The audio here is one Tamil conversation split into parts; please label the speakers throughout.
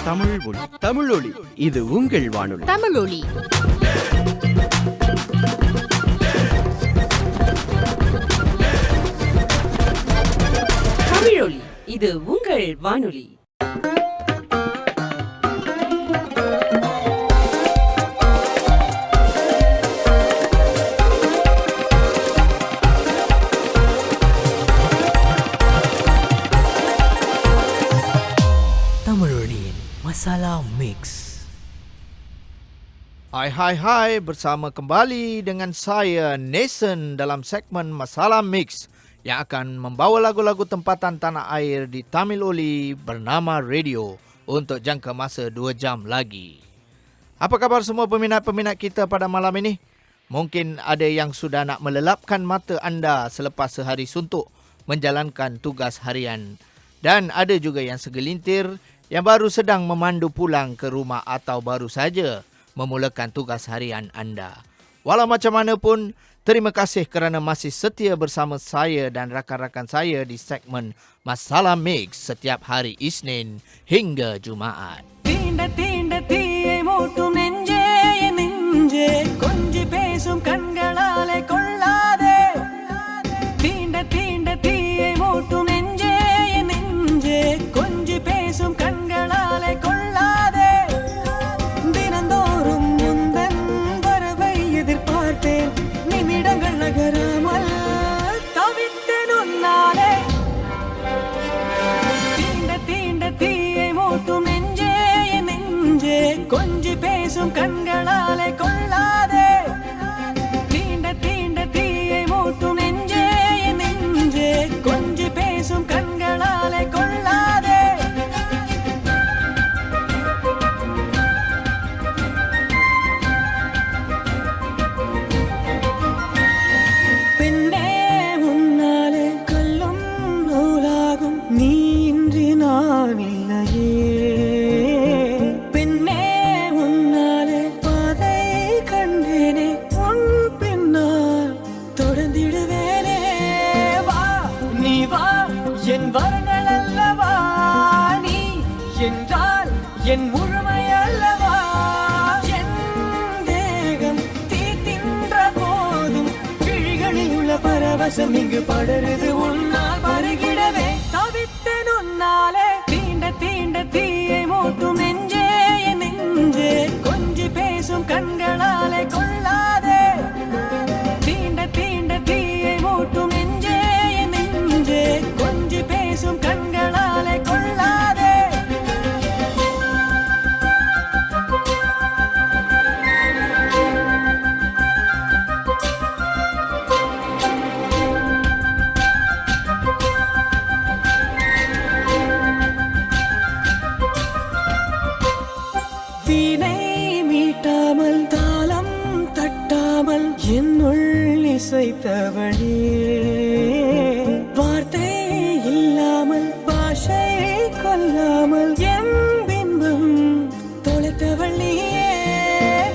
Speaker 1: தமிழ் ஒலி. தமிழ் ஒலி, இது உங்கள் வானொலி.
Speaker 2: தமிழ் ஒலி. தமிழ் ஒலி, இது உங்கள் வானொலி.
Speaker 3: Masala Mix.
Speaker 4: Hai, bersama kembali dengan saya Nathan dalam segmen Masala Mix yang akan membawa lagu-lagu tempatan tanah air di Tamil Oli bernama Radio untuk jangka masa 2 jam lagi. Apa khabar semua peminat-peminat kita pada malam ini? Mungkin ada yang sudah nak melelapkan mata anda selepas sehari suntuk menjalankan tugas harian, dan ada juga yang segelintir yang baru sedang memandu pulang ke rumah atau baru saja memulakan tugas harian anda. Walau macam mana pun, terima kasih kerana masih setia bersama saya dan rakan-rakan saya di segmen Masala Mix setiap hari Isnin hingga Jumaat.
Speaker 5: தீண்ட தீண்ட தீயை மூட்டும் நெஞ்சே என் நெஞ்சே கொஞ்சி பேசும் கண்களாலே கொள்ளாதே தீண்ட தீண்ட தீயை மூட்டும் நெஞ்சே என் நெஞ்சே கொஞ்சி பேசும் கண்களாலே கொள்ளாதே தினந்தோறும் முந்தன் வரவை எதிர்பார்த்தேன் நிமிடங்கள் நகராமல் தவித்தேன் உன்னாலே தீண்ட தீண்ட தீயை மூட்டும் நெஞ்சே என் நெஞ்சே கொஞ்சி பேசும் கண்களாலே கொள்ளாதே தீண்ட தீண்ட தீயை மூட்டும் நெஞ்சே என் நெஞ்சே கொஞ்சி பேசும் கண்களாலே கொள்ளாதே பெண்ணே உன்னாலே கல்லும் நூலாகும் நீ இன்றி நான் இல்லையே பெண்ணே உன்னாலே பாதை கண்டேனே உன் பின்னால் தொடர்ந்திடுவேனே வா நீ வா என் வரங்கள் அல்லவா நீ என்றால் என் முழுமை அல்லவா என் தேகம் தீ தின்ற போதும் விழிகளில் உள்ள பரவசம் இங்கு படருது உன்னால் பருகிடவே தவித்தேன் உன்னாலே தீண்ட தீண்ட தீயை மூட்டும் நெஞ்சே என் நெஞ்சே கொஞ்சி பேசும் கண்களாலே கொள்ளாதே தீண்ட தீண்ட தீயை மூட்டும் நெஞ்சே என் நெஞ்சே கொஞ்சி பேசும் கண்களாலே கொள்ளாதே வீணை மீட்டாமல் தாளம் தட்டாமல் என்னுள் இசைத்தவளே வார்த்தை இல்லாமல் பாஷை கொல்லாமல் என் பின்பம் தொலைத்தவள் நீயே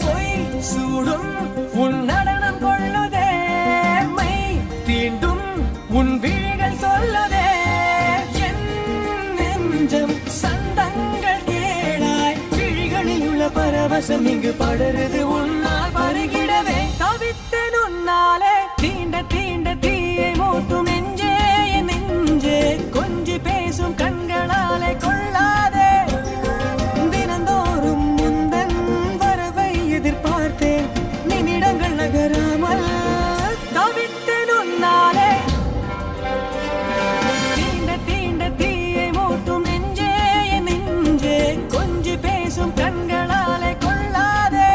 Speaker 5: பொய் சூடும் உன் நடனம் கொள்ளுதே மை தீண்டும் உன் விழிகள் சொல்லுதே என் நெஞ்சம் சந்தங்கள் கேளாய் விழிகளில் உள்ள பரவசம் இங்கு படருது உன்னால் பருகிடவே தவித்தேன் உன்னாலே தீண்ட தீண்ட தீயை மூட்டும் நெஞ்சே என் நெஞ்சே கொஞ்சி பேசும் கண்களாலே கொள்ளாதே தினந்தோறும் முந்தன் வரவை எதிர்பார்த்தேன் நிமிடங்கள் நகராமல் தவித்தேன் உன்னாலே தீண்ட தீண்ட தீயை மூட்டும் நெஞ்சே என் நெஞ்சே கொஞ்சி பேசும் கண்களாலே கொள்ளாதே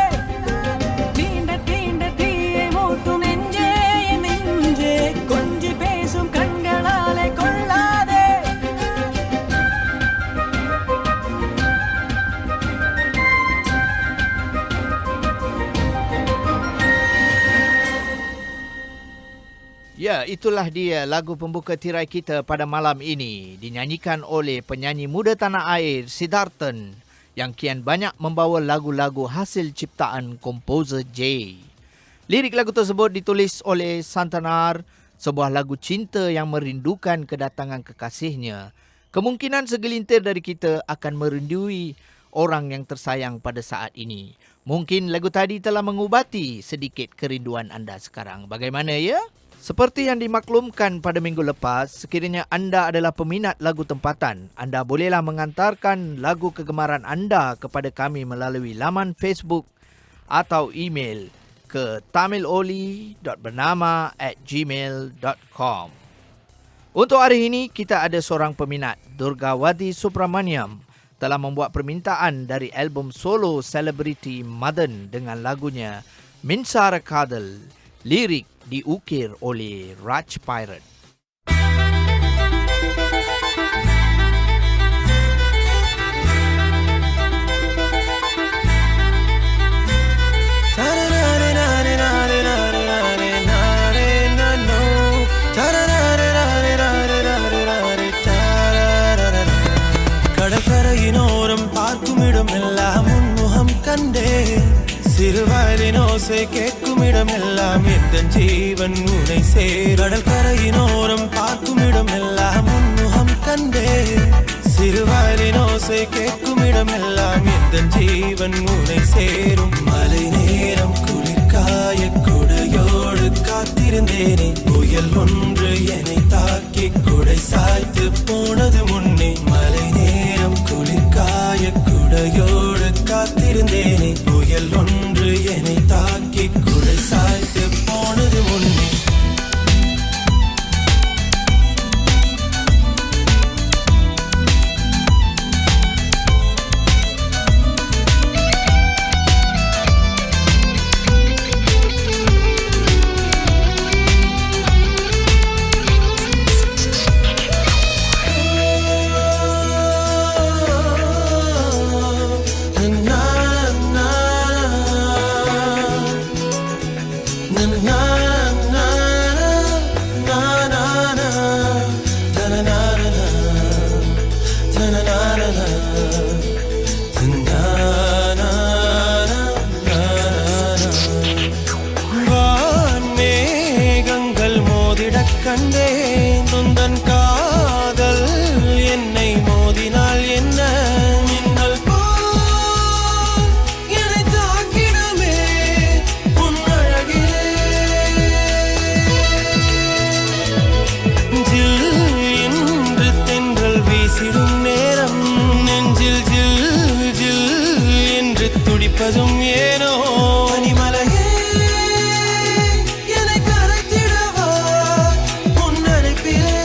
Speaker 5: தீண்ட தீண்ட தீயை மூட்டும் நெஞ்சே என் நெஞ்சே கொஞ்சி பேசும் கண்களாலே கொள்ளாதே
Speaker 4: Ya, itulah dia lagu pembuka tirai kita pada malam ini, dinyanyikan oleh penyanyi muda tanah air Siddharthan yang kian banyak membawa lagu-lagu hasil ciptaan komposer J. Lirik lagu tersebut ditulis oleh Santanar, sebuah lagu cinta yang merindukan kedatangan kekasihnya. Kemungkinan segelintir dari kita akan merindui orang yang tersayang pada saat ini. Mungkin lagu tadi telah mengubati sedikit kerinduan anda sekarang. Bagaimana ya? Seperti yang dimaklumkan pada minggu lepas, sekiranya anda adalah peminat lagu tempatan, anda bolehlah mengantarkan lagu kegemaran anda kepada kami melalui laman Facebook atau email ke tamiloli.bernama@gmail.com. Untuk hari ini, kita ada seorang peminat, Durgawati Subramaniam, telah membuat permintaan dari album solo selebriti Madan dengan lagunya Minsara Kadal. Lirik diukir oleh Raj Pirate.
Speaker 5: கடற்கரையினோரம் பார்க்குமிடம் எல்லாம் உன்முகம் கண்டேன். சிறுவயலினோசை கேட்கும் இடமெல்லாம் எந்த ஜீவன் உனை சேர். கடற்கரையினோரம் பார்க்கும் இடமெல்லாம் உன்முகம் கண்டே. சிறுவயலினோசை கேட்கும் இடமெல்லாம் எந்த ஜீவன் உனை சேரும். மழை நேரம் குளிர்காய குடையோடு காத்திருந்தேனே. புயல் ஒன்று என்னை தாக்கி குடை சாய்த்து போனது முன்னே. மழை நேரம் குளிர்காய குடையோடு காத்திருந்தேனே. புயல் ஒன்று என்னை தாக்கி குடை சாய்த்து போனது முன்னே. வான்மேகங்கள் மோதிடக் கண்டேன். துந்தன் காதல் என்னை மோதினால் என்ன? மின்னல் போல் என்னை தாக்கிடுமே உன் அழகிலே. ஜில் என்று தென்றல் வீசிடும் நேரம் நெஞ்சில் ஜில் ஜில் என்று துடிப்பதும் ஏனோ. பனிமலையே என்னை கரைத்திடவா உன் அழைப்பிலே.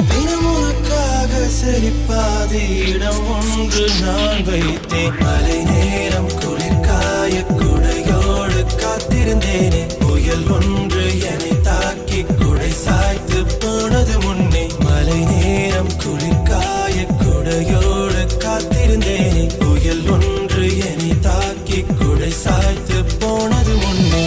Speaker 5: தினம் உனக்காக செழிப்பாத இடம் ஒன்று நான் வைத்தேன். மழை நேரம் குளிர்காய குடையோடு காத்திருந்தேனே. புயல் ஒன்று என்னை தாக்கி குடை சாய்த்து போனது முன்னே. மழை நேரம் குளிர்காய குடையோடு காத்திருந்தேனே. புயல் ஒன்று என்னை தாக்கி குடை சாய்த்து போனது முன்னே.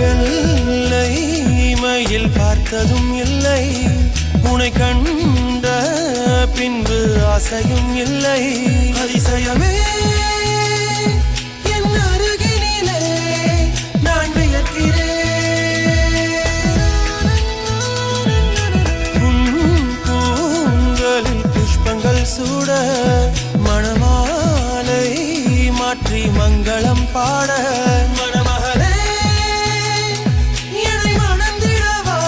Speaker 5: வெள்ளை மயில் பார்த்ததும் இல்லை. உனை கண்ட பின்பு ஆசையும் இல்லை. அதிசயமே என் அருகினிலே நான் வியக்கிறேன். உன் பூங்களில் புஷ்பங்கள் சூட மணமாலை மாற்றி மங்களம் பாட. மணமகளே என்னை மணந்திடவா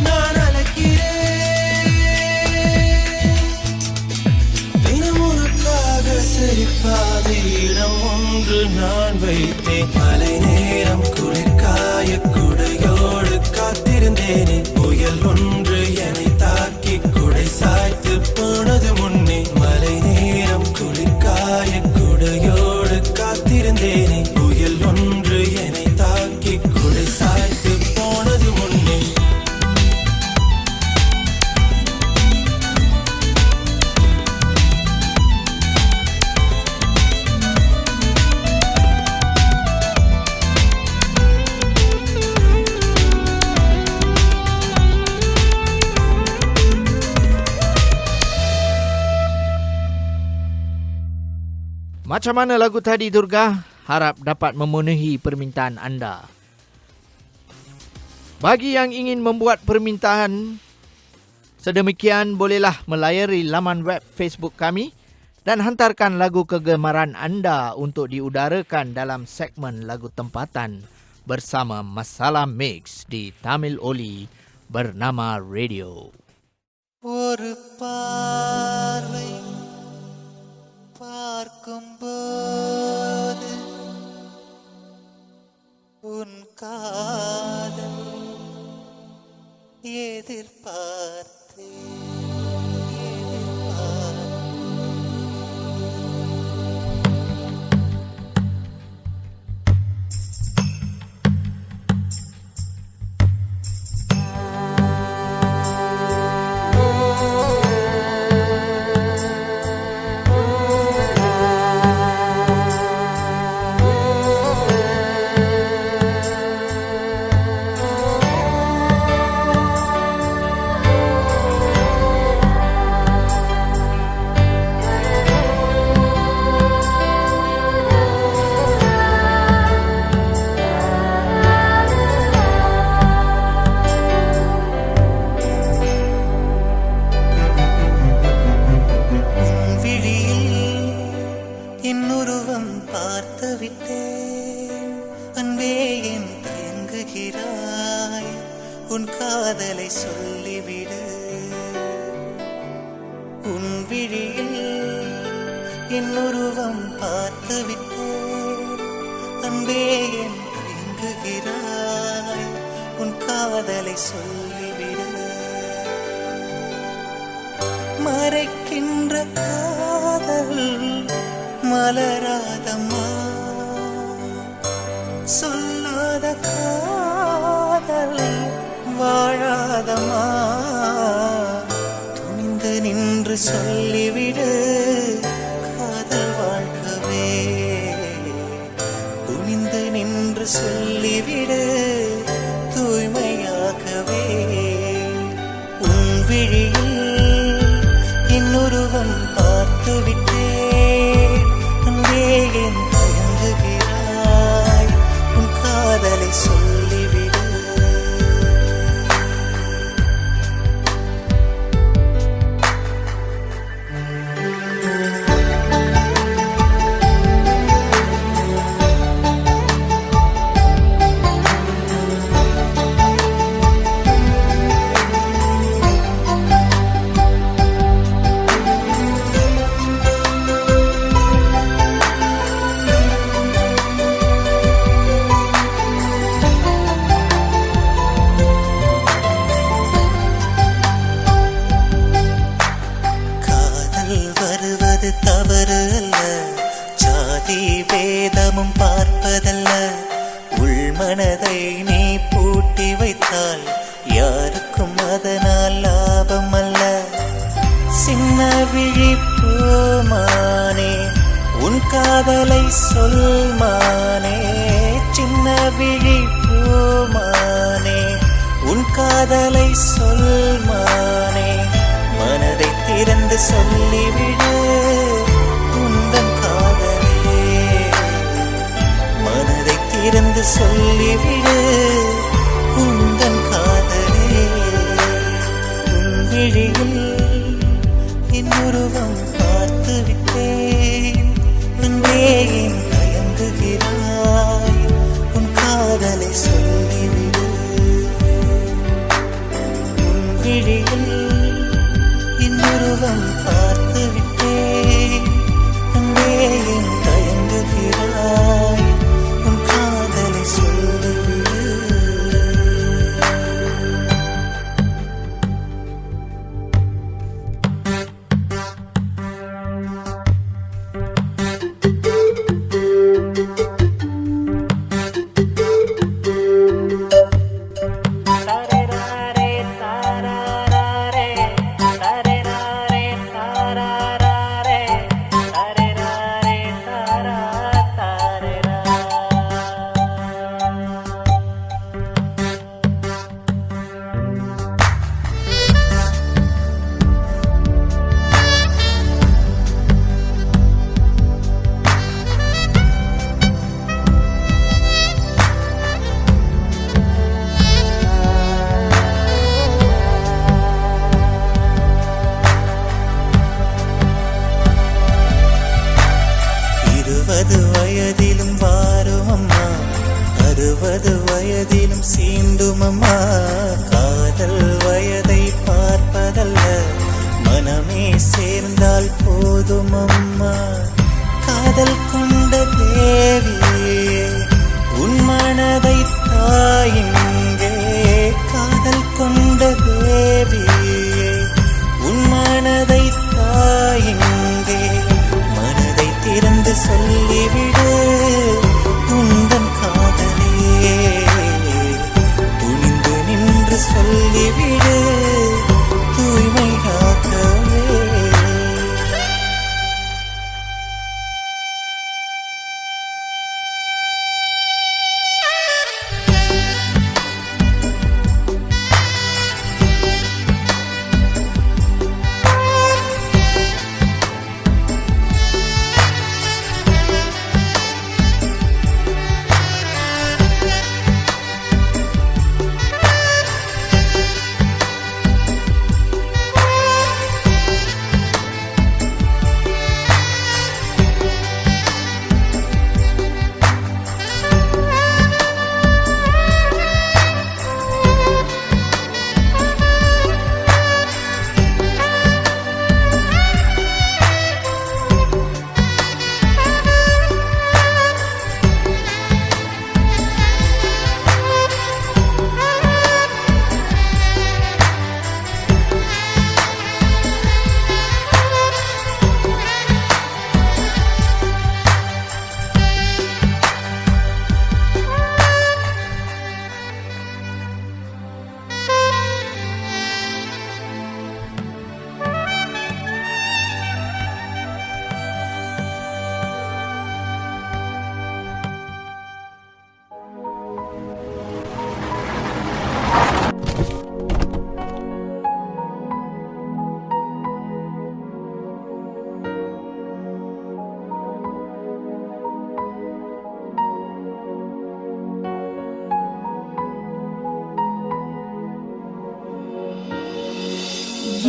Speaker 5: நான் அழைக்கிறேன். தினம் உனக்காக சிரிப்பாத இடம் ஒன்று நான் வைத்தேன். மழை நேரம் குளிர்காய குடையோடு காத்திருந்தேனே. புயல் ஒன்று என்னை தாக்கி குடை சாய்த்து போனது முன்னே. மழை நேரம் குளிர்காய குடையோடு காத்திருந்தேனே. புயல் ஒன்று என்னை தாக்கி குடை சாய்த்து போனது முன்னே.
Speaker 4: Macam mana lagu tadi, Durga? Harap dapat memenuhi permintaan anda. Bagi yang ingin membuat permintaan sedemikian, bolehlah melayari laman web Facebook kami dan hantarkan lagu kegemaran anda untuk diudarakan dalam segmen lagu tempatan bersama Masalah Mix di Tamil Oli bernama Radio.
Speaker 6: ஒரு பார்வை பார்க்கும்போது உன் காதல் எதிர்பார்த்தேன். உன் காதலை சொல்லிவிடு. உன் விழியில் என் உருவம் பார்த்து விட்டேன். அன்பே என் தயங்குகிறாய், உன் காதலை சொல்லிவிடு. மறைக்கின்ற காதல் மலராதம்மா, சொல்லாத காதல் வாழாதம்மா. துணிந்து நின்று சொல்லிவிடு, காதல் வாழ்க்கவே. துணிந்து நின்று சொல்லிவிடு, தூய்மையாகவே. உன் விழியில் என் உருவம் பார்த்து விட்டேன். அன்பே என் தயங்குகிறாய், உன் காதலை சொல்லிவிடு. தவறு அல்ல, ஜாதி பேதமும் பார்ப்பதல்ல. உள்மனதை நீ பூட்டி வைத்தால் யாருக்கும் அதனால் லாபம் அல்ல. சின்ன விழி பூமானே, உன் காதலை சொல்மானே. சின்ன விழி பூமானே, உன் காதலை சொல்மானே. மனதை திறந்து சொல்லிவிடு உந்தன் காதலே. மனதை திறந்து சொல்லிவிடு உந்தன் காதலே. உன் விழியில் என் உருவம் பார்த்து விட்டேன். அன்பே என் தயங்குகிறாய், உன் காதலை சொல்லிவிடு. உன் விழியில் உருவம் பார்த்து விட்டேன். அன்பே என் தயங்குகிறாய், உன் காதலை சொல்லிவிடு. 20 வயதிலும் வாரும் அம்மா, 60 வயதிலும் சீண்டும் அம்மா. காதல் வயதை பார்ப்பதல்ல, மனமே சேர்ந்தால் போதும் அம்மா. காதல் கொண்ட தேவியே உன் மனதை தாயிங்கே, காதல் கொண்ட தேவியே உன் மனதை தாயிங்கே. மனதை திறந்து சொல்லிவிடு உந்தன் காதலே, துணிந்து நின்று சொல்லிவிடு தூய்மையாகவே.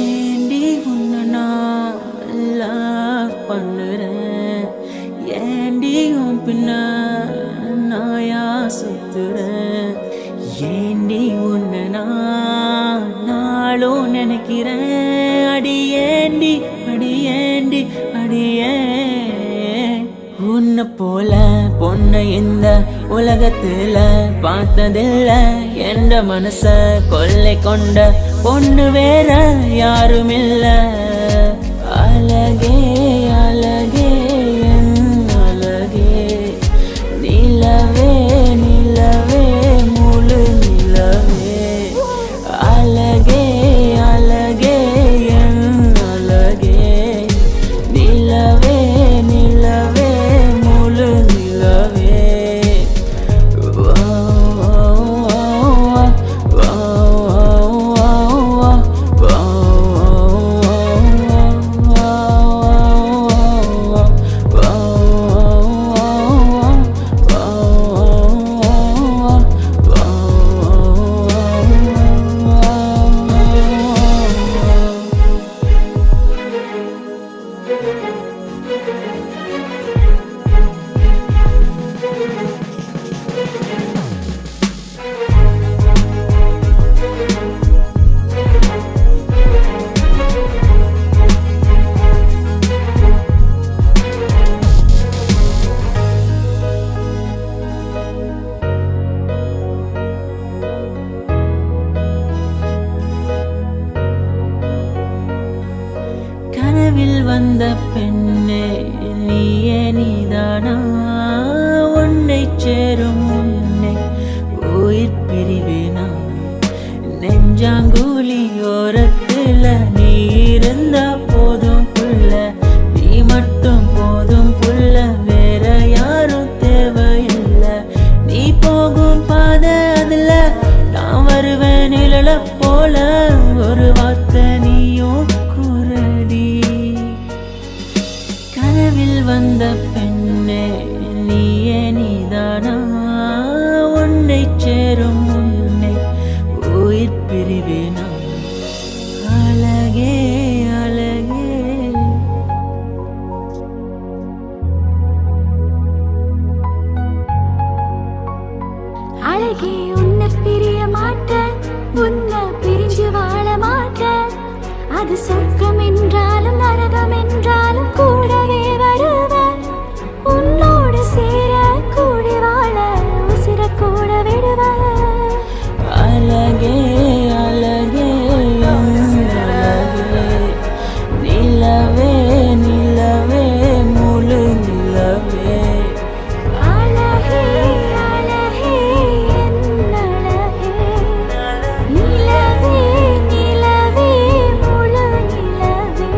Speaker 7: ஏண்டி உன்னை நான் லவ் பண்ணுறேன், ஏண்டி உன் பின்ன நாயா சுத்துறேன், ஏண்டி உன்னை நான் நாளும் நினைக்கிறேன். அடியேண்டி அடியேண்டி அடியே, உன்னை போல பொண்ணை இந்த உலகத்துல பார்த்ததில்ல. என்ற மனச கொள்ளை கொண்ட பொண்ணு வேற யாரும் இல்ல. அழகே அழகே என் அழகே, நிலவே நிலவே முழு நிலவே. அழகே அழகே என் அழகே, நிலவே நிலவே முழு நிலவே. கனவில் வந்த பெண்ணே நீயே நீதானா, உன்னை சேரும் உன்னை உயிர் பிரிவேனா. நெஞ்சாங்குழி ஓரத்துல நீ இருந்தா போதும் புள்ள, நீ மட்டும் போதும் புள்ள, வேற யாரும் தேவையில்லை. நீ போகும் பாதை அதுல நான் வருவேன் நிழல போல, ஒரு வார்த்தை நீயும் குரடி. கனவில் வந்த பெண்ணே நீயே நீதானா, உன்னை சேரும் உன்னை உயிர் பிரிவேனா. அழகே அழகே
Speaker 8: அழகே உன்னை பிரிய மாட்டேன், உன்னை பிரிஞ்சு வாழ மாட்டேன். அது சொர்க்கம் என்றாலும் நரகம் என்றாலும் கூடவே வருவேன். உன்னோடு சேர கூடி வாழ உசிர கூட விடுவேன்.
Speaker 7: அழகே அழகே அழகே நிலவே நிலவே முழு நிலவே
Speaker 8: அழகே அழகே என் அழகே நிலவே நிலவே முழு நிலவே.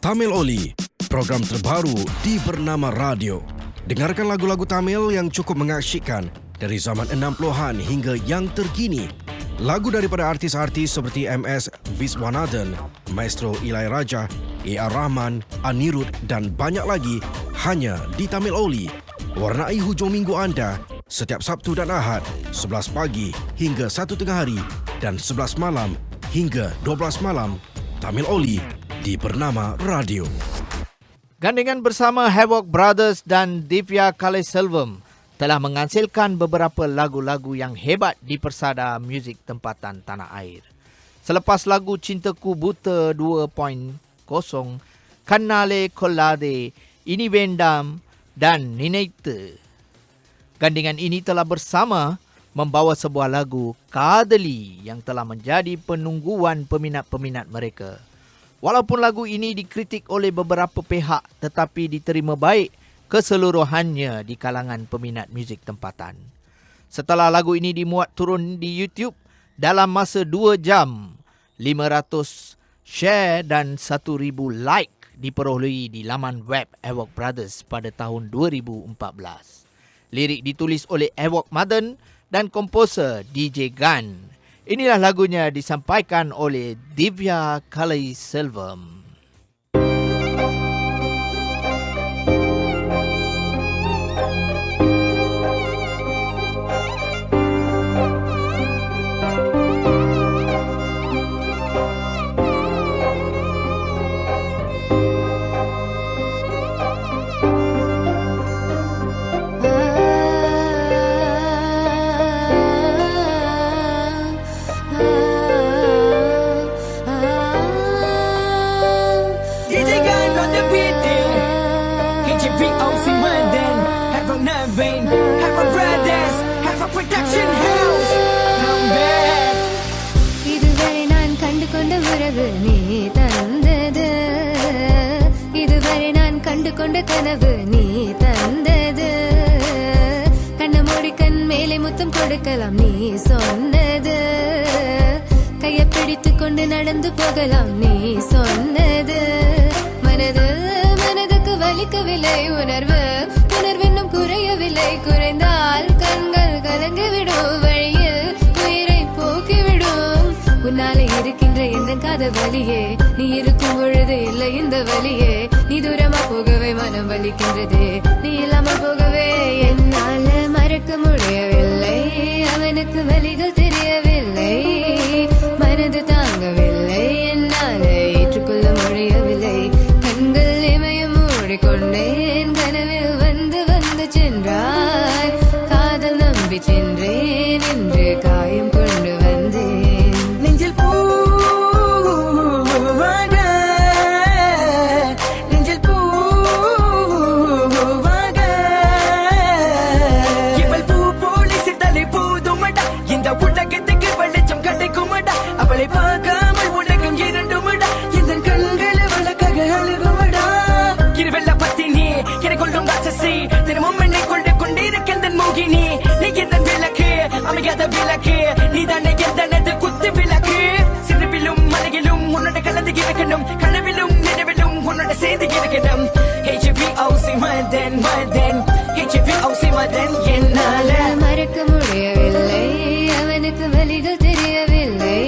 Speaker 9: Tamil Oli, program terbaru di Bernama Radio. Dengarkan lagu-lagu Tamil yang cukup mengasyikkan dari zaman 60-an hingga yang terkini. Lagu daripada artis-artis seperti MS Viswanathan, Maestro Ilaiyaraaja, A.R. Rahman, Anirudh dan banyak lagi hanya di Tamil Oli. Warnai hujung minggu anda setiap Sabtu dan Ahad 11 pagi hingga 1 tengah hari dan 11 malam hingga 12 malam. Tamil Oli di Bernama Radio.
Speaker 4: Gandengan bersama Havoc Brothers dan Divya Kalaselvam telah menghasilkan beberapa lagu-lagu yang hebat di persada muzik tempatan tanah air. Selepas lagu Cintaku Buta 2.0, Kannale Kollade, Ini Vendam dan Ninaithu. Gandengan ini telah bersama membawa sebuah lagu Kadali yang telah menjadi penungguan peminat-peminat mereka. Walaupun lagu ini dikritik oleh beberapa pihak tetapi diterima baik keseluruhannya di kalangan peminat muzik tempatan. Setelah lagu ini dimuat turun di YouTube dalam masa 2 jam, 500 share dan 1,000 like diperolehi di laman web Havoc Brothers pada tahun 2014. Lirik ditulis oleh Havoc Madden dan komposer DJ Gan. Inilah lagunya disampaikan oleh Divya Kalaselvam.
Speaker 8: இதுவரை நான் கண்டு கொண்ட உறவு நீ தந்தது, இதுவரை நான் கண்டு கொண்ட கனவு நீ தந்தது. கண்ண மூடி கண் மேலே முத்தம் கொடுக்கலாம் நீ சொன்னது, கையை பிடித்து கொண்டு நடந்து போகலாம் நீ சொன்னது. மனதுக்கு வலிக்கவில்லை உணர்வு, உணர்வென்னும் குறையவில்லை, குறைந்தால் கண்கள் கலங்கிவிடும், வழியில் உயிரை போக்கிவிடும். உன்னாலே இருக்கின்ற எந்த காதல் வலியே, நீ இருக்கும் பொழுது இல்லை இந்த வலியே, நீ தூரமா போகவே மனம் வலிக்கின்றதே, நீ இல்லாமல் போகவே என்னால மறக்க முடியவில்லை. அவனுக்கு வலிகள் தெரியவில்லை, மனது தாங்கவில்லை, என்னால ஏற்றுக்கொள்ள முடியவில்லை. கண்கள் இமயம் மூடிக்கொண்டேன், கனவில் வந்து வந்து சென்றாய், காதல் நம்பி சென்றேன், என்று காயம் கொண்டு வந்தேன். நெஞ்சில் பூவாக, நெஞ்சில் பூவாக,
Speaker 10: இவள் பூ போலி சித்தலை பூதுமடா, இந்த உலகத்துக்கு வெளிச்சம் கிடைக்குமடா, அவளை பார்க்காமல் உலகம் இரண்டுமடா, இந்த கண்களை வழக்காக அழுகுமடா. இருவெல்ல பத்தினி என்னை கொள்ளும் ராட்சசி, தினமும் என்னை கொண்டு கொண்டிருக்கின்ற மோகினி, நீ எந்த விளக்கு அமையாத விளக்கு, நீ தானே எந்த குத்து விளக்கு, சிறுவிலும் மலையிலும் உன்னோட கலந்து இருக்கணும் கனவிலும் நினைவிலும் உன்னோட சேர்ந்து இருக்கணும் HVOC மதன் HVOC மதன் என்னால
Speaker 8: மறக்க முடியவில்லை அவனுக்கு வலிகள் தெரியவில்லை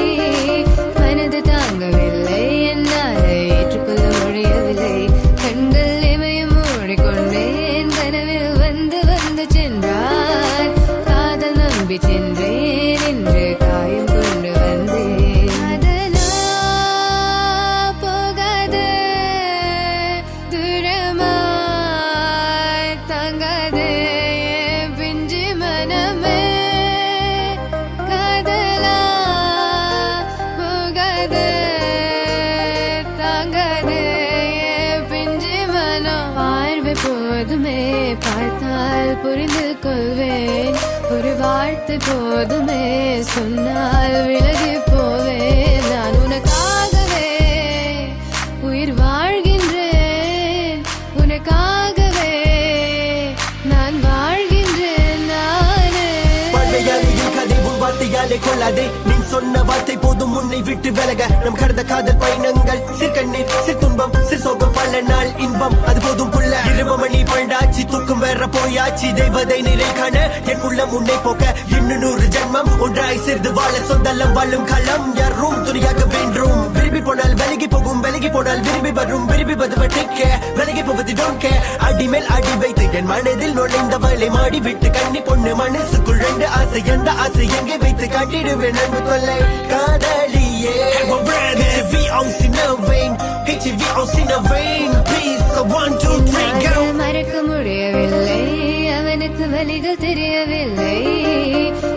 Speaker 8: மனது தாங்கவில்லை என்னால் ஏற்றுக்கொள்ள முடியவில்லை கண்கள் இமையும் மூடிக்கொண்டேன் கனவில் வந்து வந்து சென்றார் காதல் நம்பி சென்றேன் என்று காயம் கொண்டு வந்தேன் அதனா போகாத தூரமாய் தங்காதே பிஞ்சு மனமே காதலா போகாத தாங்காதே பிஞ்சு மனம் பார்வை போதுமே பார்த்தால் புரிந்து கொள்வேன் ஒரு வார்த்தை போதுமே சொன்னால் விலகி போவேன் நான் உனக்காகவே உயிர் வாழ்கின்றேன் உனக்காகவே நான் வாழ்கின்றேன் நானே
Speaker 5: வாழ்வையாலே என் கதை உன் வார்த்தையாலே கொள்ளாதே நீ சொன்ன வார்த்தை போதும் உன்னை விட்டு விலக நம் கடந்த காதல் பயணங்கள் சிற்கண்ணீர் சிற்துன்பம் சிற்சோகம் பல நாள் இன்பம் அது போதும் புள்ள 20 மணி பண்டாச்சி தூக்கம் வேற போயாச்சி தெய்வதை நிறை காண என் உள்ளம் உன்னை போக்க இன்னும் 100 ஜென்மம் ஒன்றாய் சேர்ந்து வாழ சொந்தலம் வாழும் களம் யாரும் துணியாக வேண்டும் விரும்பி போனால் விலகி போகும் விலகி போனால் விரும்பி வரும் விரும்பி வருவ டேக் விலகி போவது டோன்ட் கேர் அடி மேல் அடி வைத்து என் மனதில் நுழைந்தவளை மாடி விட்டு கண்ணி பொண்ணு மனசுக்குள் 2 ஆசை எந்த ஆசை எங்கே வைத்து காட்டிடுவேன் அன்பு தொல்லை காதலியே HVOC no vein HVOC no vein please so 1 2 3 go
Speaker 8: மறக்க முடியவில்லை அவனுக்கு வலிகள் தெரியவில்லை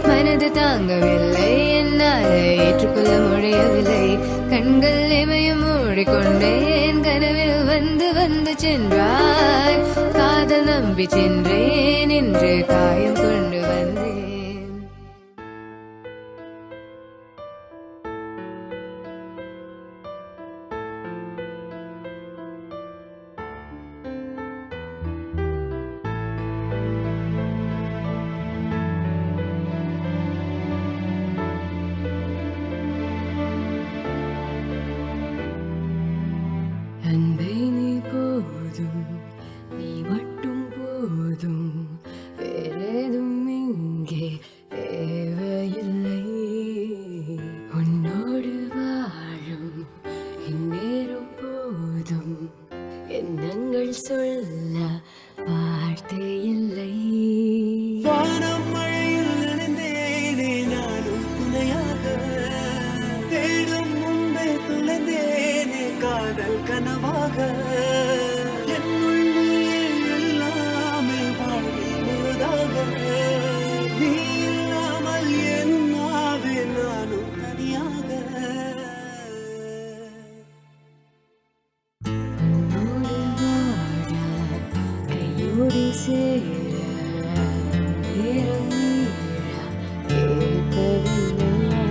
Speaker 8: மனது தாங்கவில்லை என்னால் ஏற்றுக்கொள்ள முடியவில்லை கண்கள் இமையும் மூடிக்கொண்டேன் கனவில் வந்து வந்து சென்றாய் காதல் நம்பி சென்றேன் என்று காயம் கொண்டு வந்தேன் அன்பே நீ போதும் நீ மட்டும் போதும் வேறேதும் இங்கே தேவையில்லை உன்னோடு வாழும் இந்நேரம் போதும் எண்ணங்கள் சொல்ல வார்த்தை இல்லை
Speaker 6: வானம் மழையில் நனைந்தேனே நானும் துணையாக தேடும் முன்பே துளைந்தேனே காதல் கனவாக என்னுள் நீயே எல்லாமே வாழ்வில் முழுதாக நீ இல்லாமல் என்னாவே நானும் தனியாக
Speaker 8: உன்னோடு வாழ கையோடு சேர நேரம் நீர கேட்பதில்லை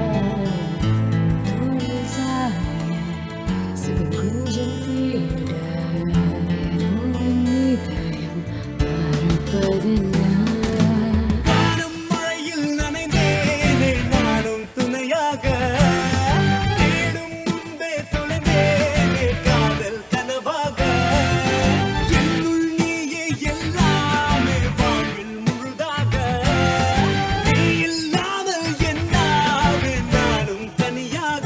Speaker 8: தோளில் சாய சுகம் கொஞ்சம் தேட என்னும் இதயம் மறப்பதில்லை
Speaker 6: வானம் மழையில் நனைந்தேனே நானும் துணையாக தேடும் முன்பே தொலைந்தேனே காதல் கனவாக என்னுள் நீயே எல்லாமே வாழ்வில் முழுதாக நீ இல்லாமல் என்னாவே நானும் தனியாக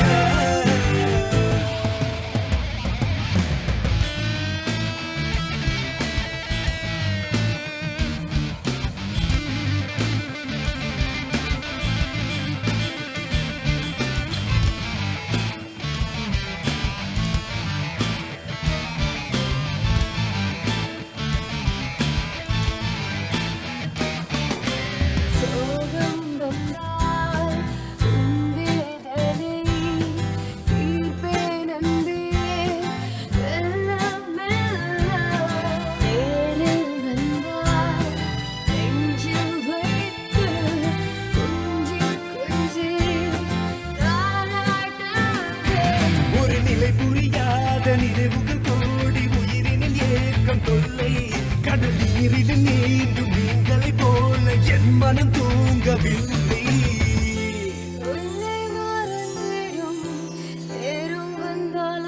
Speaker 8: சோகம் வந்தால் உன் வேதனை தீர்ப்பேன் அன்பே மெல்ல மெல்ல நேரில் வந்தால் நெஞ்சில் வைத்து கொஞ்சி கொஞ்சி தாலாட்டுவேன்
Speaker 6: ஒரு நிலை புரியாத நினைவுகள் கோடி உயிரினில் ஏக்கம் தொல்லை கடல் நீரில் நீந்தும் மீன்களை போல என் மனம் தூங்கவில்லை
Speaker 8: உன்னை மறந்திடும் நேரம் வந்தால்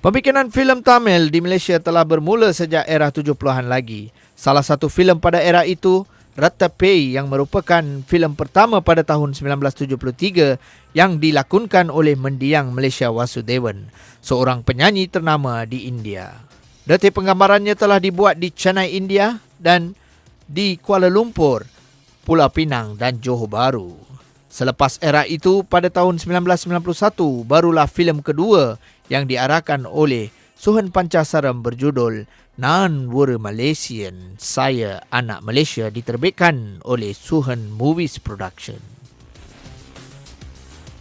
Speaker 4: Pembikinan filem Tamil di Malaysia telah bermula sejak era 70-an lagi. Salah satu filem pada era itu, Rattapei, yang merupakan filem pertama pada tahun 1973 yang dilakonkan oleh mendiang Malaysia Vasudevan, seorang penyanyi ternama di India. Detik penggambarannya telah dibuat di Chennai, India dan di Kuala Lumpur, Pulau Pinang dan Johor Bahru. Selepas era itu, pada tahun 1991, barulah filem kedua yang diarahkan oleh Suhan Pancasaram berjudul Nan Were Malaysian, Saya Anak Malaysia, diterbitkan oleh Suhan Movies Production.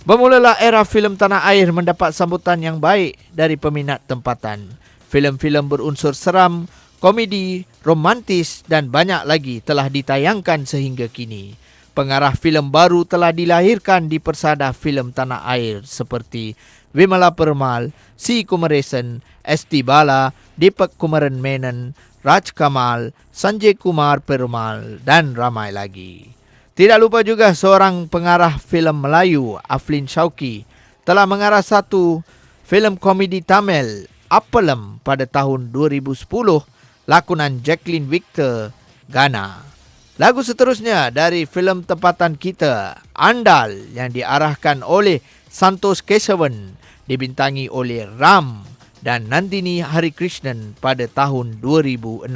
Speaker 4: Bermulalah era filem tanah air mendapat sambutan yang baik dari peminat tempatan. Filem-filem berunsur seram, komedi, romantis dan banyak lagi telah ditayangkan sehingga kini. Pengarah filem baru telah dilahirkan di persada filem tanah air seperti Vimala Perumal, C. Kumaresan, S.T. Bala, Deepak Kumaran Menon, Raj Kamal, Sanjay Kumar Perumal dan ramai lagi. Tidak lupa juga seorang pengarah filem Melayu, Aflin Shauki, telah mengarah satu filem komedi Tamil, Appalam, pada tahun 2010, lakonan Jacqueline Victor, Ghana. Lagu seterusnya dari filem tempatan kita, Andal, yang diarahkan oleh Santosh Kesavan, dibintangi oleh Ram dan Nandini Harikrishnan pada tahun 2006.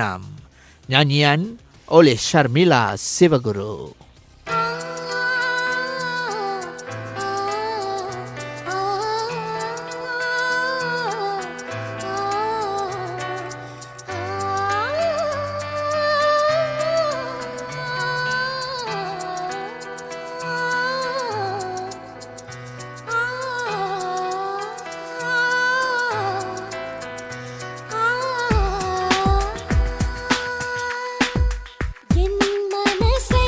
Speaker 4: Nyanyian oleh Sharmila Sivaguru.
Speaker 8: என் மனசை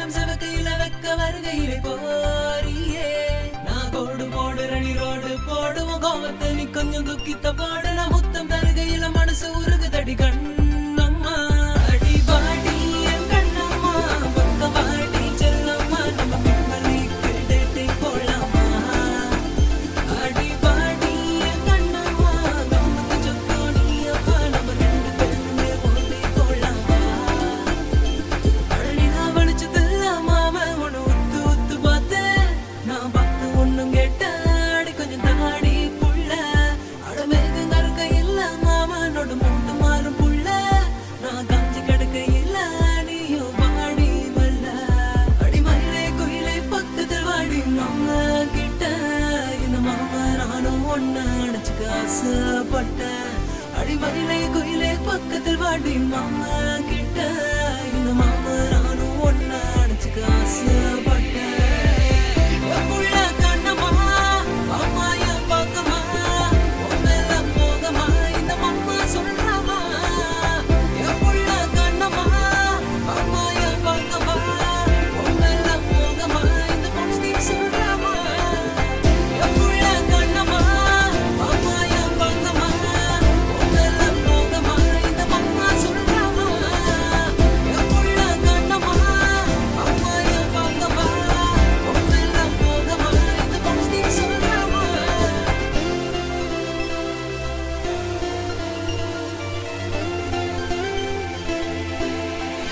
Speaker 10: மனம் செவக்கையில வெக்க வருகையிலே போறியே நான் கோடு போடு ரடி ரோடு போடுவோம் கோவத்தை நீ கொஞ்சம் துக்கித்த போடு நான் முத்தம் தருகையில மனசு உருகுதடி கண்ணம்மா அடி பாடி என் கண்ணம்மா பக்க பாடி செல்லம்மா நம்ம பின்பலிக்கு டேட்டை போடலாமா அடி பாடி என் கண்ணம்மா கம்மத்து சொத்தோ நீ அப்பா நம்ம ரெண்டு பேருமே போட்டி போடலாமா அழனி நான் வலிச்சதில்ல மாம உன்னை ஒத்து ஒத்து பார்த்தேன் நான் பார்த்து ஒன்னும் கேட்டேன் அடி கொஞ்சம் தாடி புள்ள அடமேக கருக்க இல்ல மாமனோட மூட்டு மாறும் புள்ள நான் காஞ்சி கிடக்க இல்ல நீயோ பாடி வல்ல அடி மயிலே குயிலே பக்கத்தில் வாடி மாமா கிட்ட இந்த மாமா நானும் ஒன்ன அடைச்சுக்க ஆசைப்பட்டேன் அடி மயிலே குயிலே பக்கத்தில் வாடி மாமா கிட்ட இந்த மாமா நானும் ஒன்ன அடைச்சுக்க ஆசைப்பட்டேன் புள்ள கண்ணம்மா அம்மா என் பக்கமா உன் மேல போகமா இந்த மாமா சொல்றாமா என் புள்ள கண்ணம்மா அம்மா என் பக்கமா உன் மேல போகமா இந்த மனசு சொல்றாமா என் புள்ள கண்ணம்மா அம்மா என் பக்கமா உன் மேல போகமா இந்த மாமா சொல்றாமா என் புள்ள கண்ணம்மா அம்மா என் பக்கமா உன் மேல போகமா இந்த மனசு சொல்றாமா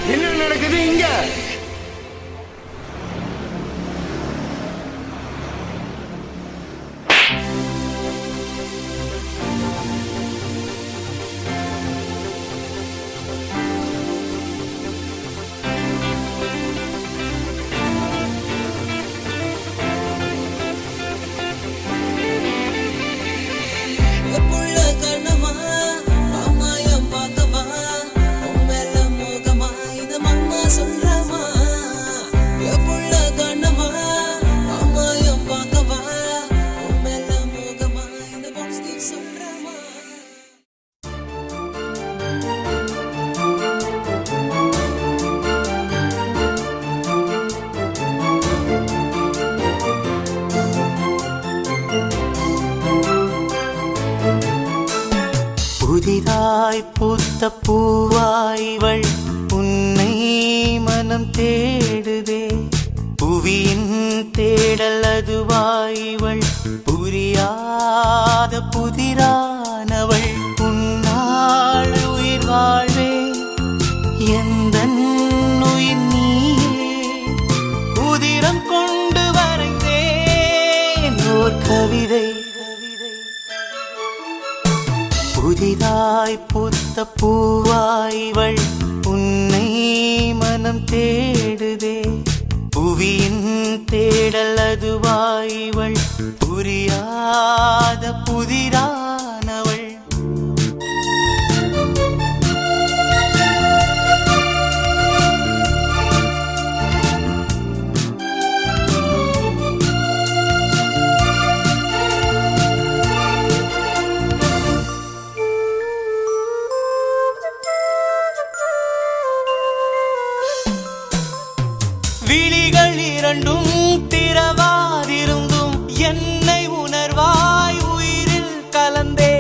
Speaker 6: என்ன நடக்குது இங்க?
Speaker 10: புள்ள கண்ணம்மா அம்மா என் பக்கமா உன் மேல மோகமா இந்த மாமா சொல்றாமா புள்ள கண்ணம்மா அம்மா என் பக்கமா உன் மேல மோகமா இந்த மனசு சொல்றாமா
Speaker 5: புதிதாய் பூத்த பூவாய்வள் உன்னை மனம் தேடுதே புவியின் தேடல் அதுவாய்வள் புரியாத புதிரானவள் உன்னாள் உயிர் வாழ்வே எந்தன் உயிர் நீயே உதிரம் கொண்டு வரைந்தேன் ஓர் கவிதை புதிதாய் பூத்த பூவாய்வள் உன்னை மனம் தேடுதே புவியின் தேடல் அதுவாய்வள் புரியாத புதிரானவள் விழிகள் இரண்டும் திறவாதிருந்தும் என்னை உணர்வாய் உயிரில் கலந்தே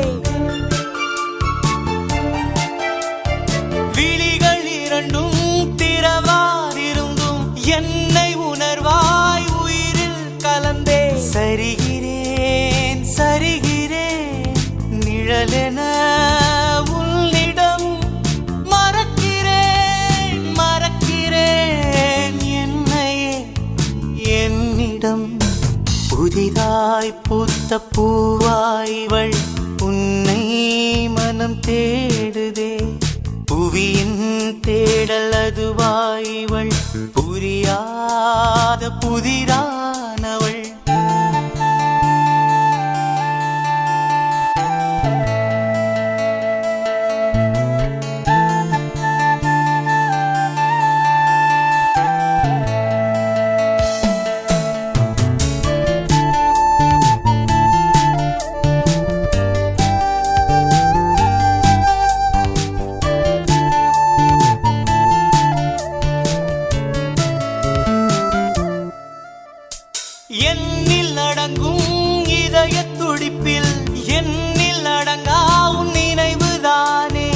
Speaker 5: விழிகள் இரண்டும் திறவாதிருந்தும் என்னை உணர்வாய் உயிரில் கலந்தே சரிகிறேன் சரிகிறேன் நிழலென உன்னிடம் மறக்கிறேன் மறக்கிறேன் என்னையே என்னிடம் புதிதாய் பூத்த பூவாய்வள் உன்னை மனம் தேடுதே புவியின் தேடல் அதுவாய்வள் புரியாத புதிரானவள்
Speaker 10: அடங்கும் இதய துடிப்பில் என்னில் அடங்கா உன் நினைவுதானே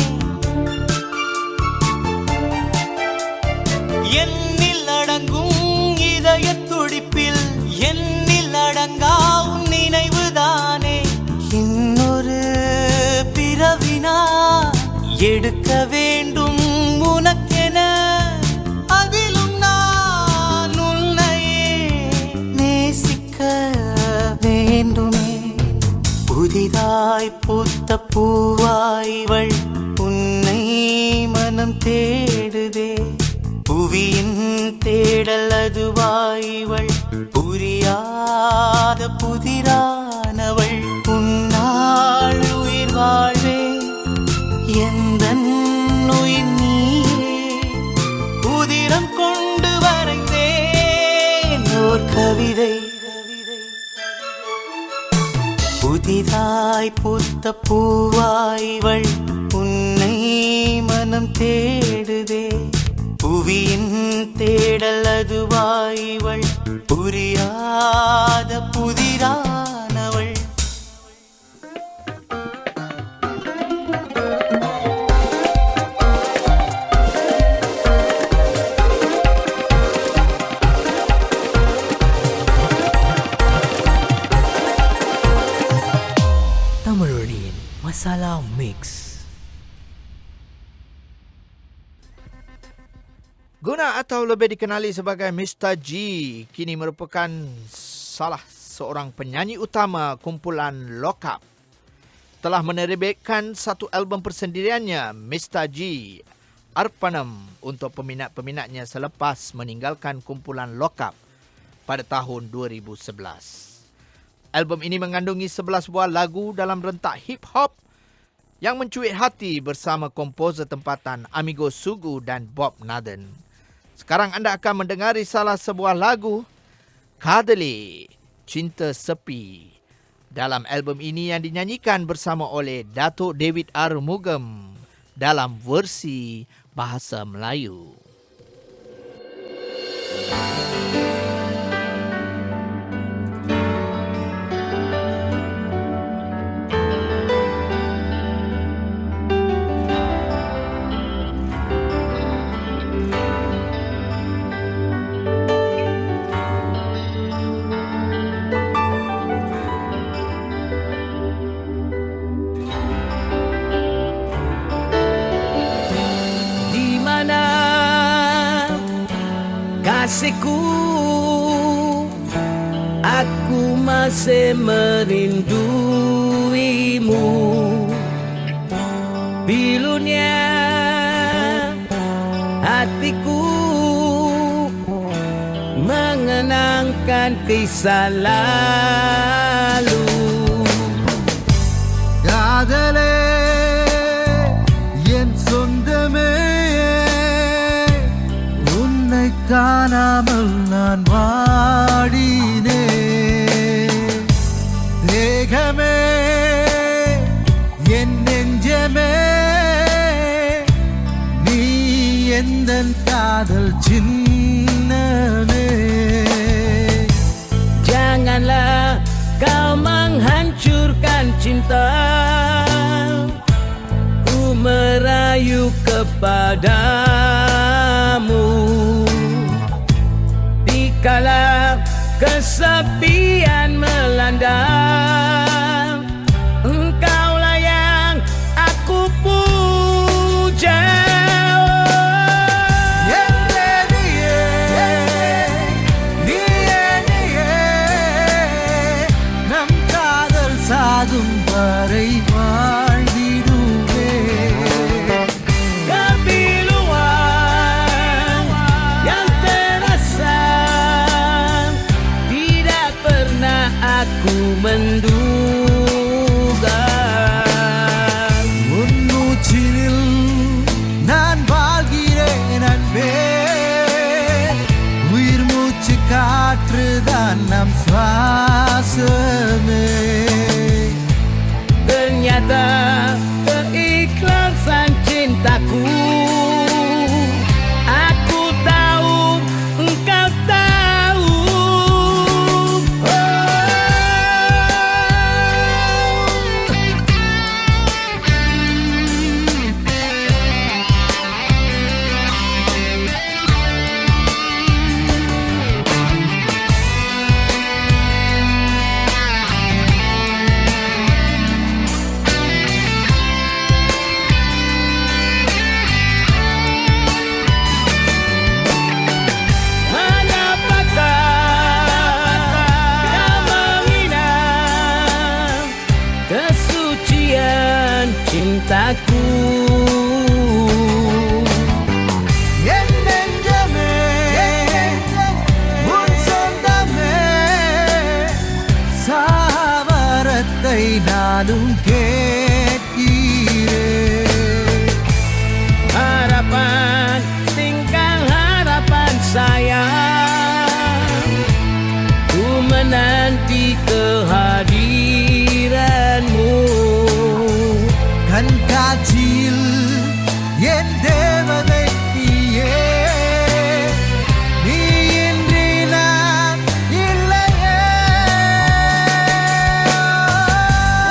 Speaker 10: என்னில் அடங்கும் இதய துடிப்பில் என்னில் அடங்கா உன் நினைவுதானே இன்னொரு பிறவினா எடுக்க வேண்டும் உனக்கென அதிலும் நான் உன்னையே நேசிக்க வேண்டுமே புதிதாய் பூத்த பூவாய்வள் உன்னை மனம் தேடுதே புவியின் தேடல் அதுவாய்வள் புரியாத புதிரானவள் உன்னாள் உயிர் வாழ்வே எந்தன் உயிர் நீயே புதிரம் கொண்டு வரைந்தேன் ஓர் கவிதை புதிதாய் பூத்த பூவாய்வள் உன்னை மனம் தேடுதே புவியின் தேடல் அதுவாய்வள் புரியாத புதிரானவள்
Speaker 3: தமிழொலியின் masala mix.
Speaker 4: Guna atau lebih dikenali sebagai Mr. G kini merupakan salah seorang penyanyi utama kumpulan Lock Up. Telah menerbitkan satu album persendiriannya, Mr. G Arpanam, untuk peminat-peminatnya selepas meninggalkan kumpulan Lock Up pada tahun 2011. Album ini mengandungi 11 buah lagu dalam rentak hip-hop yang mencuit hati bersama komposer tempatan Amigo Sugu dan Bob Nathan. Sekarang anda akan mendengari salah sebuah lagu, Kadali, Cinta Sepi, dalam album ini yang dinyanyikan bersama oleh Datuk David Arumugam dalam versi bahasa Melayu.
Speaker 10: Kasihku, aku masih merinduimu. Pilunya hatiku mengenangkan kisah lalu.
Speaker 6: காதலே என் சொந்தமே உன்னை காணாமல் நான் வாடினேன் தேகமே என் நெஞ்சமே நீ எந்தன் காதல் சின்னமே
Speaker 10: Janganlah kau menghancurkan cinta ku merayu kepadamu dikala kesepian melanda engkaulah yang aku puja.
Speaker 6: சாகும் வரை வாழ்ந்திடுவே
Speaker 10: Kepiluan yang terasa tidak pernah aku menduga.
Speaker 6: முன்னூச்சினில் நான் வாழ்கிறேன் அன்பே உயிர் மூச்சு காற்றுதான் நம் சுவாசமே
Speaker 10: Ternyata keikhlasan cintaku aku tahu, engkau tahu. Oh, cintaku.
Speaker 6: என் நெஞ்சமே உன் சொந்தமே சாவரத்தை நானும் கேட்கிறேன்.
Speaker 10: Harapan, tingkang harapan sayang, ku menanti kehadiranmu.
Speaker 6: கண் காட்சியில் என் தேவதை நீயே, நீ இன்றி நான் இல்லையே.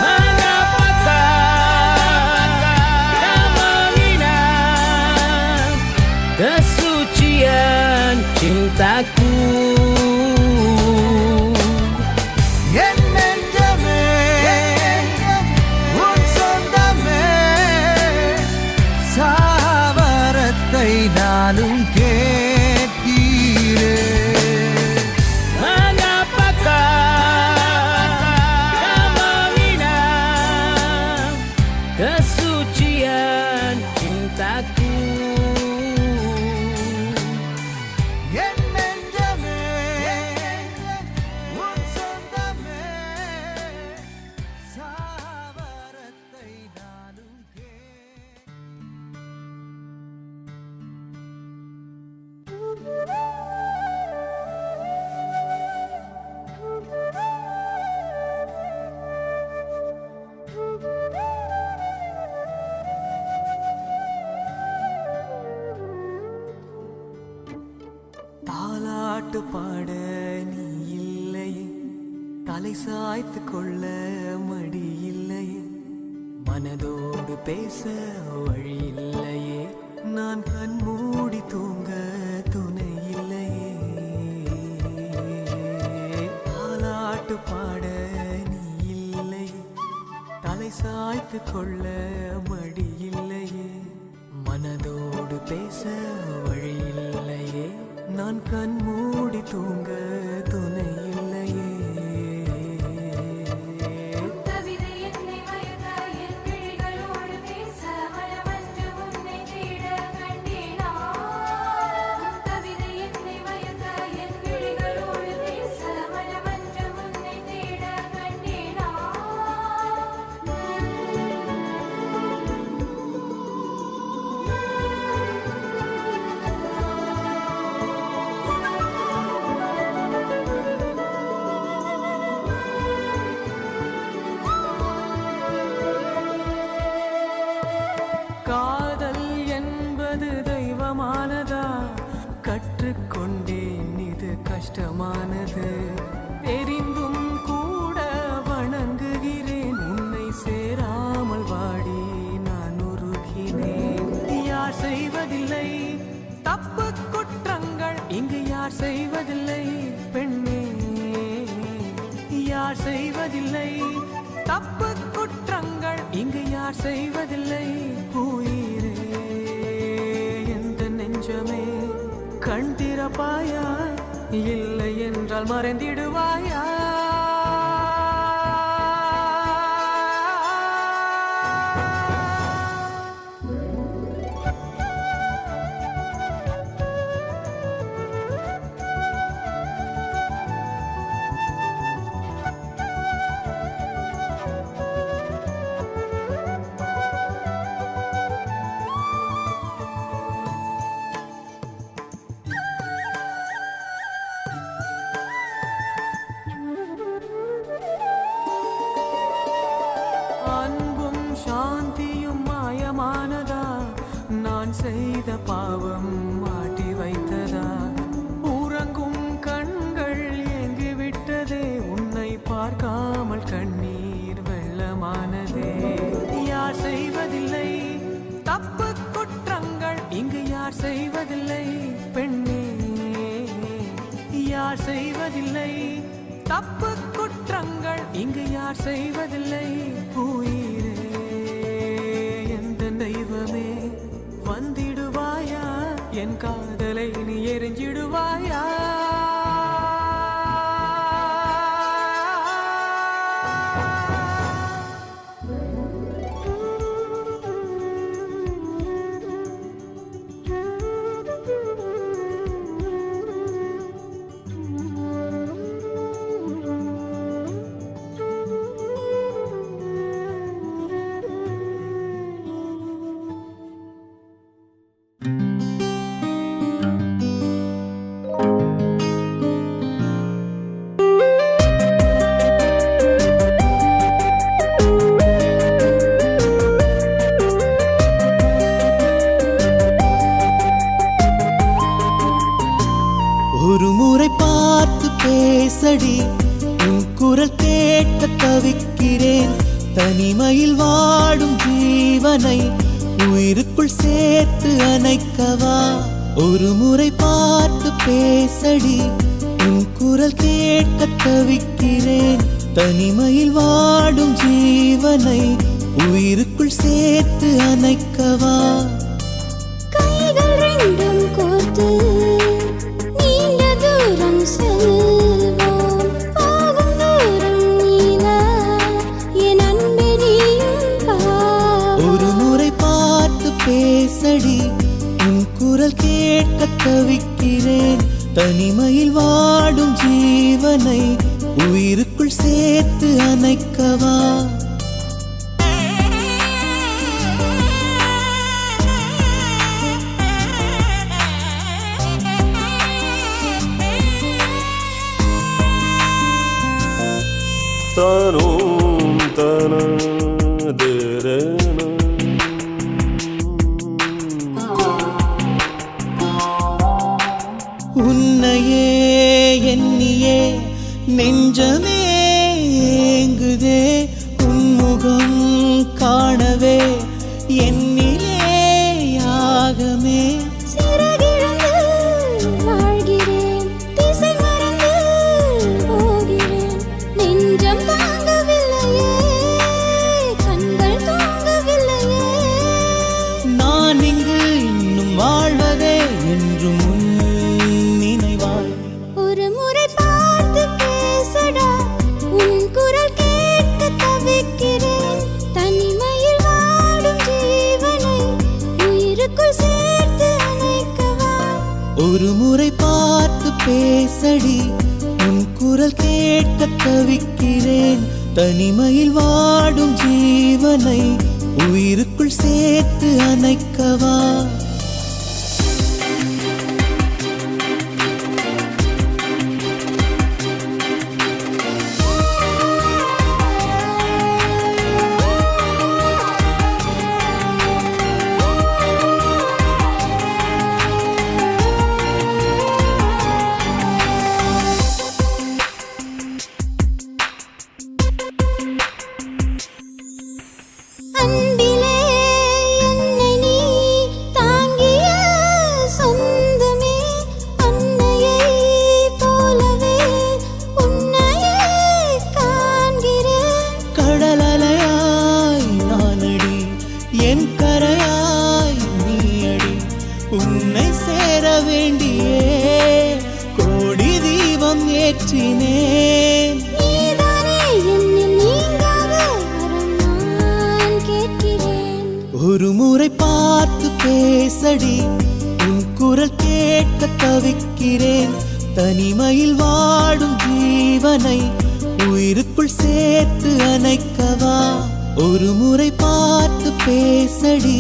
Speaker 10: Mengapakah kau menghina kesucian cintaku?
Speaker 6: என் நெஞ்சமே உன் சொந்தமே சாவரத்தை நானும் கேட்கிறேன்.
Speaker 10: Mengapakah kau menghina kesucian cintaku?
Speaker 6: என் நெஞ்சமே உன் சொந்தமே சாவரத்தை நானும்
Speaker 3: தாலாட்டு பாட நீ இல்லையே, தலை சாய்த்து கொள்ள மடி இல்லையே, மனதோடு பேச வழி இல்லையே, நான் கண் மூடி தூங்க துணை இல்லையே. தாலாட்டு பாட நீ இல்லையே, தலை சாய்த்து கொள்ள மடி இல்லையே, மனதோடு பேச வழி இல்லையே, நான் கண் மூடி தூங்க துணை இல்லையே.
Speaker 8: தவிர என்னை மயக்க என் விழிகளோடு பேச மனமன்று உன்னை தேட கண்டேனா. தவிர என்னை மயக்க என் விழிகளோடு பேச மனமன்று உன்னை தேட கண்டேனா.
Speaker 3: காதல் என்பது தெய்வமானதா, கற்றுக்கொண்டேன் இது கஷ்டமானது, தெரிந்தும் கூட வணங்குகிறேன், உன்னை சேராமல் வாடி நான் உருகினேன். யார் செய்வதில்லை தப்பு குற்றங்கள், இங்கு யார் செய்வதில்லை பெண்ணே, யார் செய்வதில்லை தப்பு குற்றங்கள், இங்கு யார் செய்வதில்லை உயிரே. எந்த நெஞ்சமே கண் திறப்பாயா, இல்லை என்றால் மறைந்திடுவாயா. அன்பும் சாந்தியும் மாயமானதா, நான் செய்த பாவம் மாட்டி வைத்ததா, உறங்கும் கண்கள் ஏங்கி விட்டதே, உன்னை பார்க்காமல் கண்ணீர் வெள்ளமானதே. யார் செய்வதில்லை தப்பு குற்றங்கள், இங்கு யார் செய்வதில்லை பெண்ணே, யார் செய்வதில்லை தப்பு குற்றங்கள், இங்கு யார் செய்வதில்லை உயிரே. எந்த தெய்வமே வந்திடுவாயா, என் காதலை நீ எரிஞ்சிடுவாயா. கேட்க தவிக்கிறேன் தனிமையில் வாடும் ஜீவனை உயிருக்குள் சேர்த்து அணைக்கவா ஒரு முறை பார்த்து பேசடி உன் குரல் கேட்க தவிக்கிறேன் தனிமையில் வாடும் ஜீவனை உயிருக்குள் சேர்த்து அணைக்கவா
Speaker 8: கைகள் ரெண்டும் கோர்த்து நீண்ட தூரம் செல்வோம் போகும் தூரம் நீலா என் அன்பே நீயும் வா
Speaker 3: ஒரு முறை பார்த்து பேசடி உன் குரல் கேட்க தவிக்கிறேன் தனிமையில் வாடும் ஜீவனை உயிருக்குள் சேர்த்து அணைக்கவா
Speaker 6: தானோம் தான
Speaker 3: உன்னையே எண்ணியே நெஞ்சமே ஏங்குதே உன்முகம் காணவே என்னிலே யாகமே
Speaker 8: சிறகிழந்து வாழ்கிறேன் திசை மறந்து போகிறேன் நெஞ்சம் தாங்கவில்லையே கண்கள் தூங்கவில்லையே
Speaker 3: நான் இங்கு இன்னும் வாழ்வதே என்றும் உன் நினைவாய்
Speaker 8: ஒரு முறை பார்த்து பேசடா உன் குரல் கேட்க தவிக்கிறேன் தனிமையில் வாடும் ஜீவனை உயிருக்குள் சேர்த்து அணைக்கவா
Speaker 3: ஒரு முறை பார்த்து பேசடி உன் குரல் கேட்க தவிக்கிறேன் தனிமையில் வாடும் ஜீவனை உயிருக்குள் சேர்த்து அணைக்கவா
Speaker 8: அன்பிலே என்னை நீ தாங்கிய சொந்தமே அன்னையை போலவே உன்னையே காண்கிறேன்
Speaker 3: கடலலையாய் நானடி என் கரையாய் நீயடி உன்னை சேர வேண்டியே கோடி தீபம் ஏற்றினேன்
Speaker 8: நீதானே என்னில் நீங்காத வரம் நான் கேட்கிறேன்
Speaker 3: ஒரு முறை பார்த்து பேசடி உன் குரல் கேட்க தவிக்கிறேன் தனிமையில் வாடும் ஜீவனை உயிருக்குள் சேர்த்து அணைக்கவா ஒரு முறை பார்த்து பேசடி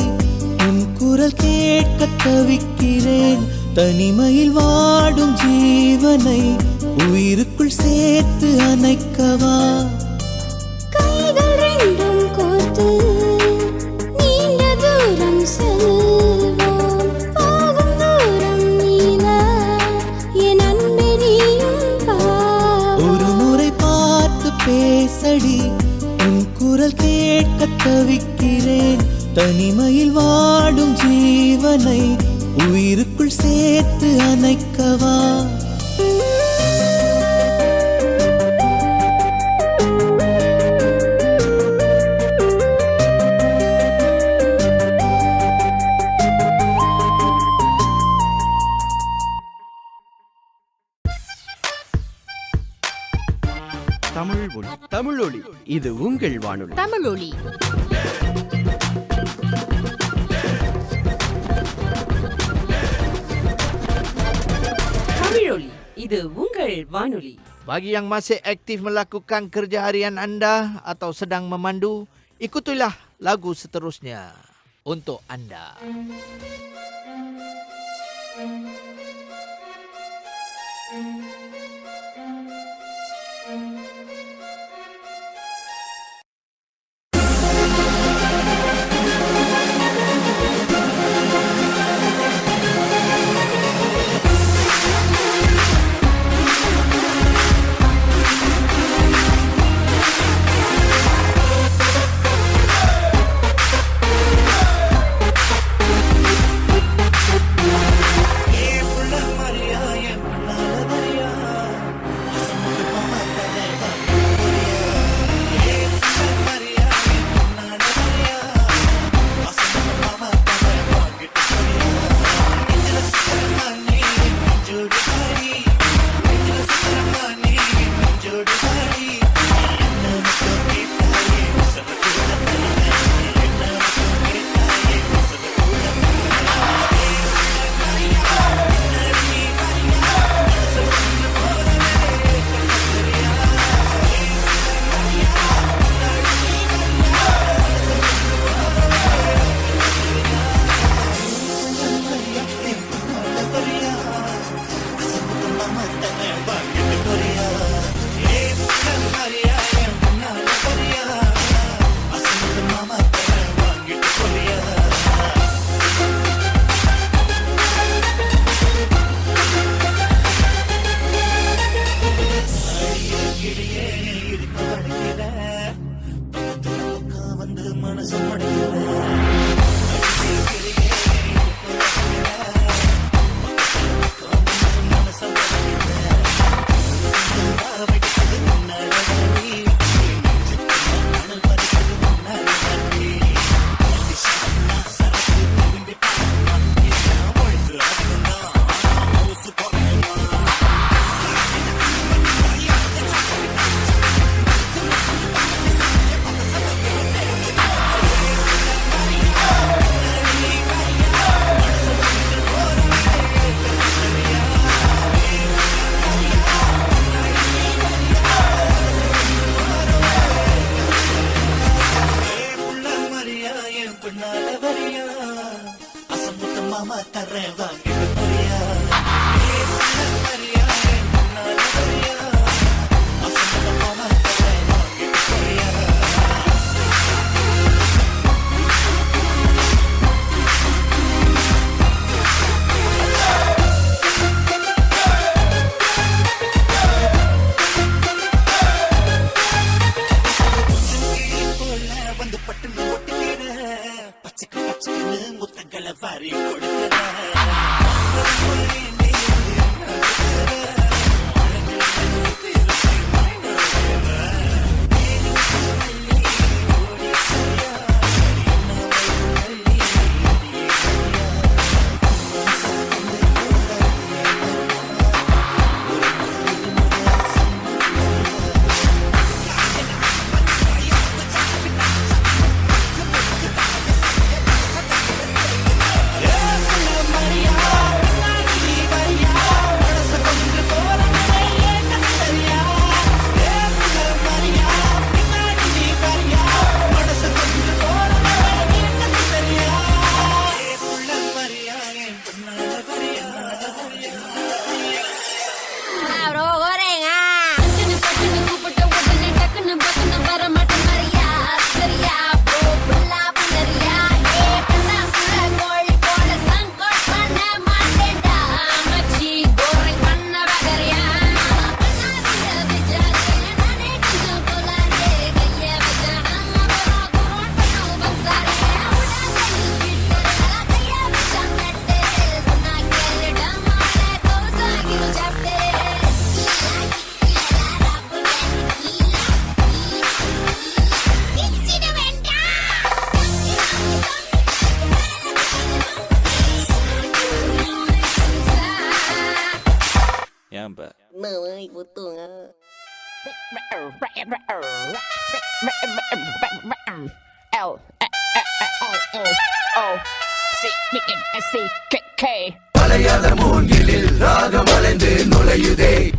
Speaker 3: உன் குரல் கேட்க தவிக்கிறேன் தனிமையில் வாடும் ஜீவனை உயிருக்குள் சேர்த்து அணைக்கவா
Speaker 8: கைகள் ரெண்டும் கோர்த்து நீண்ட தூரம் செல்வோம் போகும் தூரம் நீலா என் அன்பே நீயும் வா
Speaker 3: ஒரு முறை பார்த்து பேசடி உன் குரல் கேட்க தவிக்கிறேன் தனிமையில் வாடும் ஜீவனை உயிருக்குள் சேர்த்து அணைக்கவா
Speaker 1: தமிழொலி இது உங்கள் வானொலி
Speaker 2: தமிழொலி தமிழொலி இது உங்கள் வானொலி.
Speaker 4: Bagi yang masih aktif melakukan kerja harian anda atau sedang memandu, ikutilah lagu seterusnya untuk anda.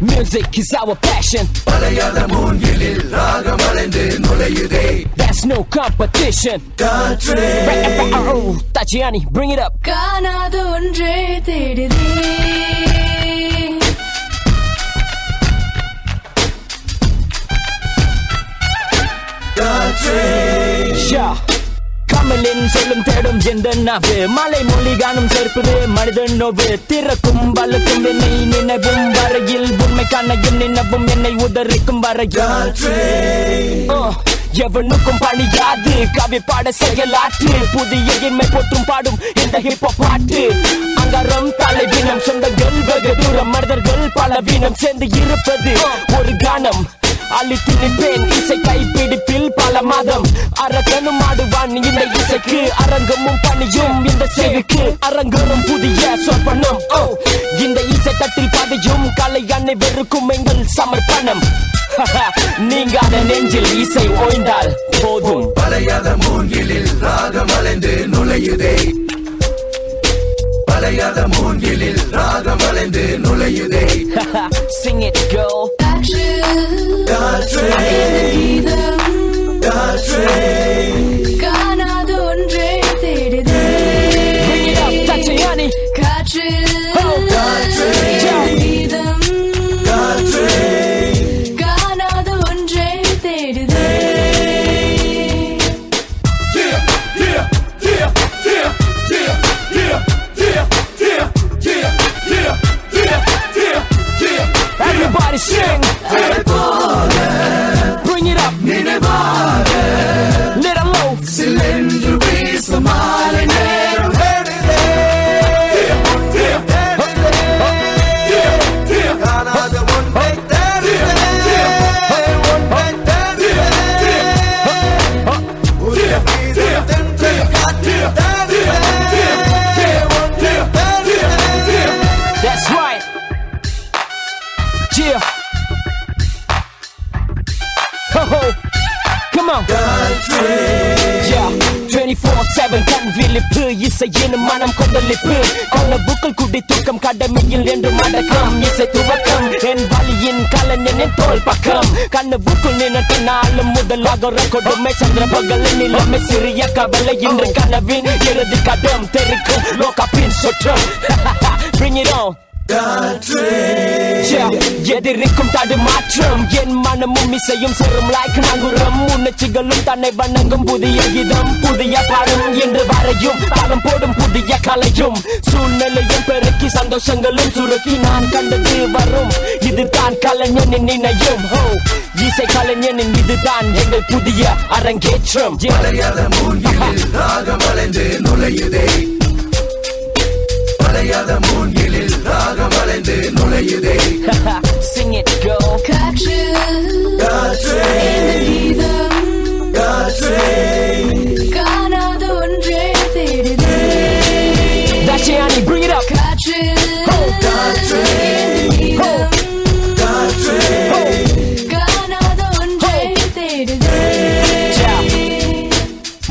Speaker 10: Music is our passion. There's no competition. Tachiani, bring it up.
Speaker 8: காணாத ஒன்றே தேடுதே
Speaker 10: Yeah. கமலின் சொல்லும் தேடும் எந்த நாவு மலை மொழி காணும் சேர்ப்பது மனிதன் நோவு திறக்கும் வலுக்கும் என்னை நினைவும் வரையில் உண்மை காண என் நினைவும் என்னை உதறிக்கும் வரையில் எவனுக்கும் பணியாது கவி பாட செயலாற்று புதிய என்மை போற்றும் பாடும் இந்த ஹிப்ஹாப் பாட்டு அங்காரம் தலைவீனம் சொந்தங்கள் வெகு தூரம் மனிதர்கள் பலவீனம் சேர்ந்து இருப்பது ஒரு கானம் அழித்து நிற்பேன் இசை கைப்பிடிப்பில் பல மாதம் அரக்கனும் ஆடுவான் இந்த இசைக்கு அரங்கமும் பணியும் இந்த சேவைக்கு அரங்கரும் புதிய சொற்பனம் இந்த இசை தட்டில் பாதையும் கலை அனைவருக்கும் எங்கள் சமர்ப்பணம் நீங்காத நெஞ்சில் இசை ஓய்ந்தால் போதும்
Speaker 6: பழையாத மூங்கிலில் ராகம் அலைந்து நுழையுதே பழையாத மூங்கிலில் ராகம் அலைந்து நுழையுதே
Speaker 10: Sing it girl
Speaker 8: காற்று
Speaker 6: காற்றே
Speaker 8: கீதம்
Speaker 6: காற்றே
Speaker 8: காணாத ஒன்றே தேடுதே
Speaker 10: Bring it up Tachiani
Speaker 8: காற்று
Speaker 6: காற்றே
Speaker 8: கீதம்
Speaker 6: காற்றே
Speaker 8: காணாத ஒன்றே தேடுதே
Speaker 10: Everybody sing Bring it up come on. Yeah, 24/7 கண் விழிப்பு இசையின் மனம் கொந்தளிப்பு கொண்டபுக்கள் குடி தூக்கம் கடமையில் என்று மடக்கம் இசை துவக்கம் என் வழியின் கலைஞனின் தோல் பக்கம் கண்ணு புக்குள் நின்று நாளும் முதலாக கொடுமை சந்திர பகல் நிலைமை சிறிய கவலை இன்று கனவின் இறுதி கடம் தெரிக்கும் லோகப்பின் சுற்றம் bring it on. எதிர்க்கும் தடுமாற்றம் என் மனமும் இசையும் செரும் லைக் நங்குரம் உணர்ச்சிகளும் தன்னை வணங்கும் புதிய கீதம் புதிய பாடம் என்று வரையும் பாடம் போடும் புதிய கலையும் சூழ்நிலையும் பெருக்கி சந்தோஷங்களும் சுருக்கி நான் கண்டது வரும் இதுதான் கலைஞனின் நினையும் இசை கலைஞனின் இதுதான் எங்கள் புதிய அரங்கேற்றம் Sing it, go.
Speaker 8: காற்று இந்த கீதம் காணாத ஒன்றே தேடுதே
Speaker 10: Daciani, bring it up.
Speaker 8: காற்று இந்த கீதம் காணாத ஒன்றே தேடுதே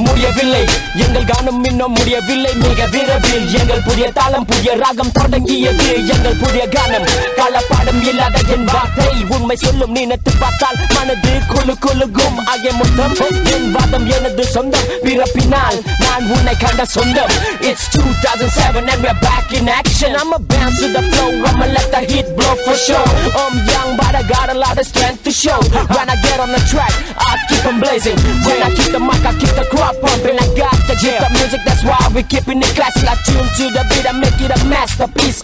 Speaker 10: முடியவில்லை எங்கள் கானம் இன்னும் முடியவில்லை மிக விரைவில் எங்கள் புதிய தாளம் புதிய ராகம் தொடங்கியது எங்கள் புதிய கானம் களப்பாடம் இல்லாத என் வார்த்தை உண்மை சொல்லும் நினைத்து பார்த்தால் மனது குலுகும் ஆகிய மொத்தம் என் வாதம் எனது சொந்தம் பிறப்பினால் நான் உன்னை கண்ட சொந்தம் It's 2007 and we're back in action I'ma bounce to the flow I'ma let the heat blow for sure I'm young but I got a lot of strength to show When I get on the track I keep on blazing When I keep the mic I keep the crowd pumping I got to get the music that's why we keeping it classy I tune to the beat I make it a masterpiece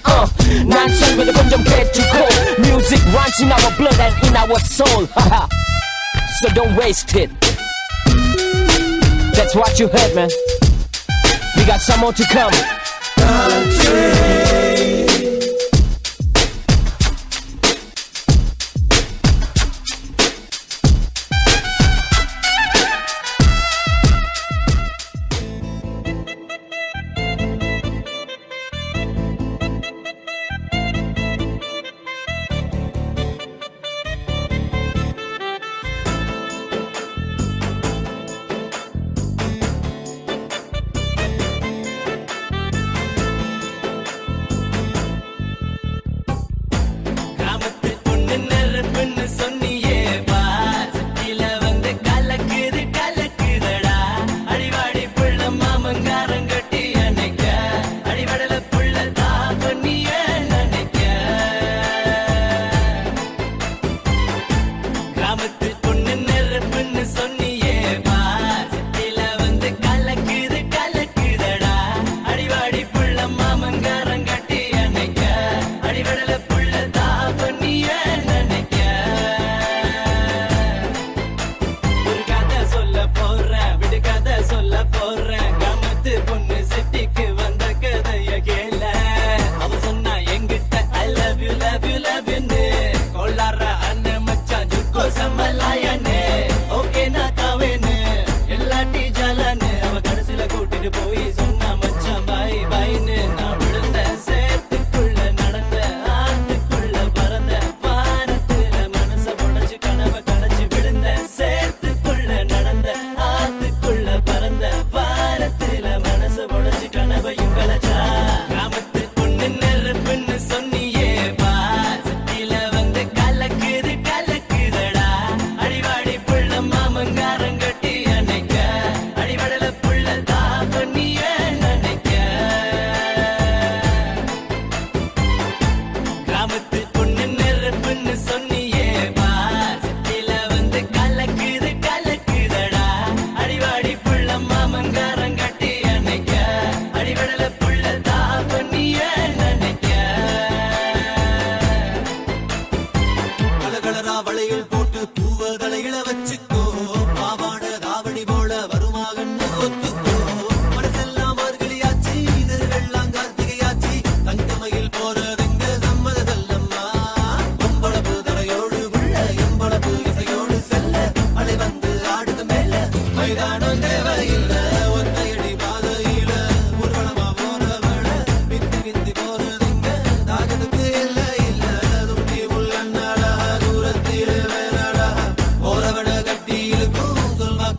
Speaker 10: Nonsense with a konjam kechuko Music runs in our blood and in our soul So don't waste it That's what you heard man We got some more to come
Speaker 3: சொல்வா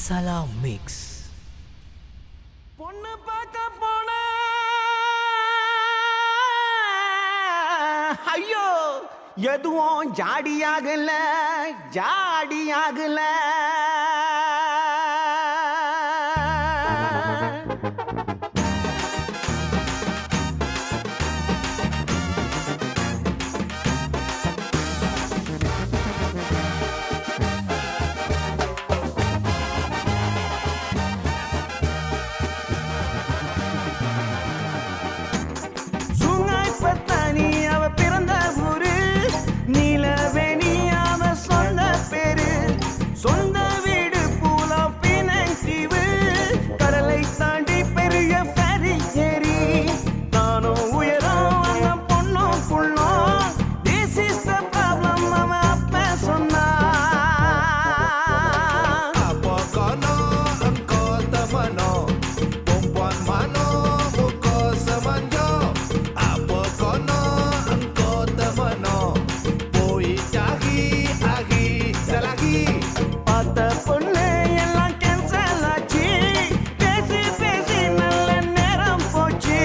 Speaker 3: மசாலா மிக்ஸ்.
Speaker 10: பொண்ணு பார்க்க போன ஐயோ எதுவும் ஜாடியாகல ஜாடியாகல சுங்காய்பத்தானி அவ பிறந்த ஊரு, நீலவேணி அவ சொந்த பேரு, சொந்த வீடு பூலம் பினந்தீவு, கடலை தாண்டி பெரிய ஃபேரி ஏறி, நானும் உயரம் அந்த பொண்ணும் புள்ளம், this is the problem அவ அப்ப சொன்னா.
Speaker 6: Apa kono engko temeno, perempuan mano muka semanjo. Apa kono engko temeno, boy cari lagi dan lagi.
Speaker 10: பார்த்த பொண்ணு எல்லாம் கேன்சல் ஆச்சு, பேசி பேசி நல்ல நேரம் போச்சு.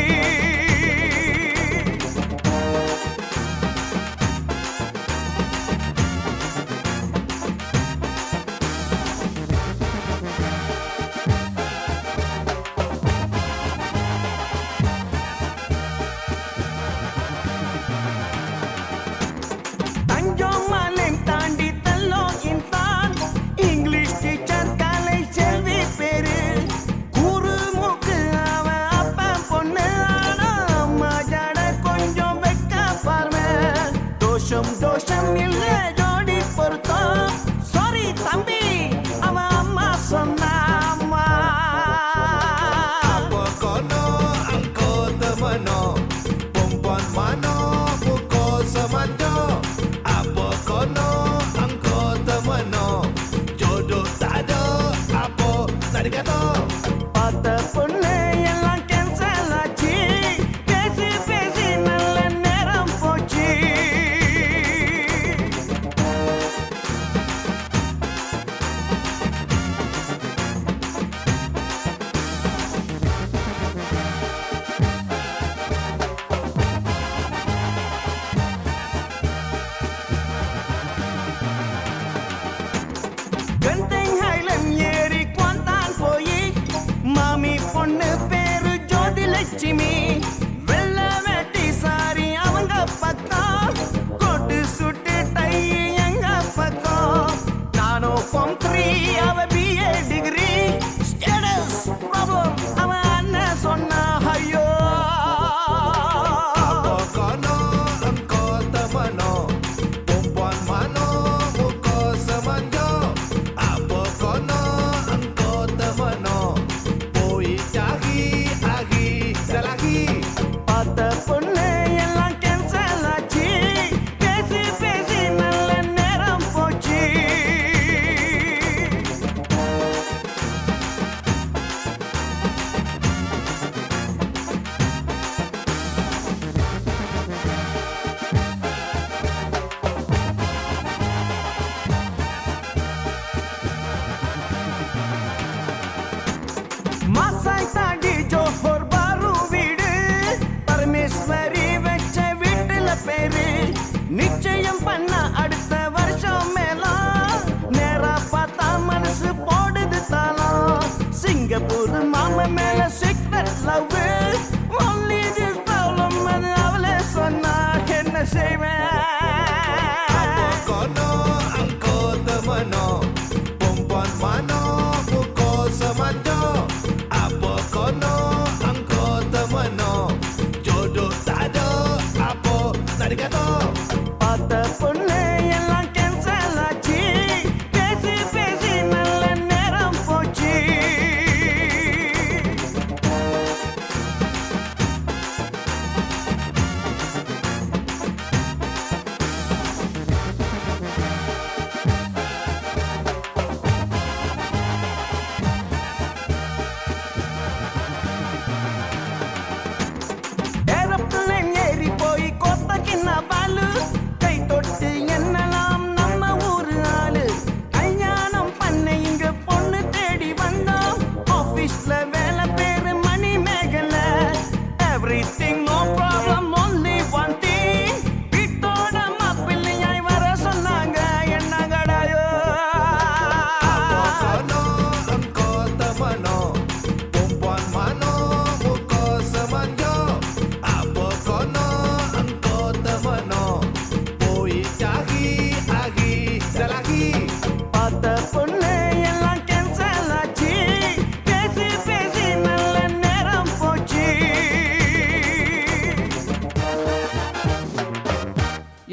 Speaker 10: தஞ்சம் மலை தாண்டி தள்ளோம் இன்தான், இங்கிலீஷ் டீச்சர் கலை செல்வி பேரு, கூறு மூக்கு அவ அப்பா பொண்ணு, ஆனா அம்மா ஜட கொஞ்சம் வெக்க பார்வை, தோஷம் தோஷம் இல்ல ஜோடி பொருத்தம், சாரி தம்பி அவ அம்மா சொன்னா அம்மா.
Speaker 6: Apa kono engko temeno, perempuan mano muka semanjo. Apa kono engko temeno, jodoh tak ada, apa tak dikata.
Speaker 10: பார்த்த பொண்ணு எல்லாம் கேன்சல் ஆச்சு, பேசி பேசி நல்ல நேரம் போச்சு. கெந்தங் ஹைலண்ட் ஏறி குவாந்தான் போய், மாமி பொண்ணு பேரு ஜோதி லட்சுமி, வெள்ளை வேட்டி சாரி அவங்க பக்கம், கோட்டு சுட்டு டை எங்க பக்கம், நானும் ஃபார்ம் 3 அவ BA டிகிரி, ஸ்டேட்டஸ் ப்ராப்ளம் அவ அண்ணன் சொன்னா ஐயோ.
Speaker 6: Apa kono engko temeno, perempuan mano muka semanjo. Apa kono engko temeno, boy cari lagi dan lagi.
Speaker 10: பார்த்த பொண்ணு எல்லாம் கேன்சல் ஆச்சு, பேசி பேசி நல்ல நேரம் போச்சு. மாசாய் தாண்டி ஜோஹர் பாரு வீடு, பரமேஸ்வரி வச்ச வீட்டுல பேரு, நிச்சயம் பண்ண அடுத்த வருஷம் மேலாம், நேரா பார்த்தா மனசு போடுது தாளம், சிங்கப்பூர் மாம மேல secret love, only this problem அது அவளே சொன்னா என்ன செய்வேன்.
Speaker 6: Kono engko temeno, perempuan mano muka semanjo. Apa kono engko temeno, jodoh tak ada, apa tak dikata.
Speaker 10: பார்த்த பொண்ணு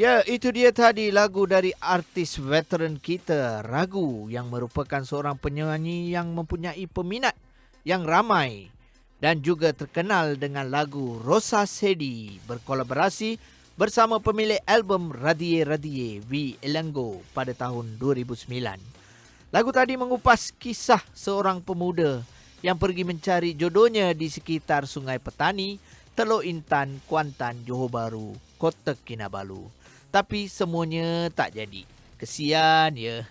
Speaker 4: Ya, itu dia tadi lagu dari artis veteran kita, Ragu, yang merupakan seorang penyanyi yang mempunyai peminat yang ramai dan juga terkenal dengan lagu Rosa Sedi, berkolaborasi bersama pemilik album Radie Radie V. Elango pada tahun 2009. Lagu tadi mengupas kisah seorang pemuda yang pergi mencari jodohnya di sekitar Sungai Petani, Teluk Intan, Kuantan, Johor Bahru, Kota Kinabalu. Tapi semuanya tak jadi. Kesian ya.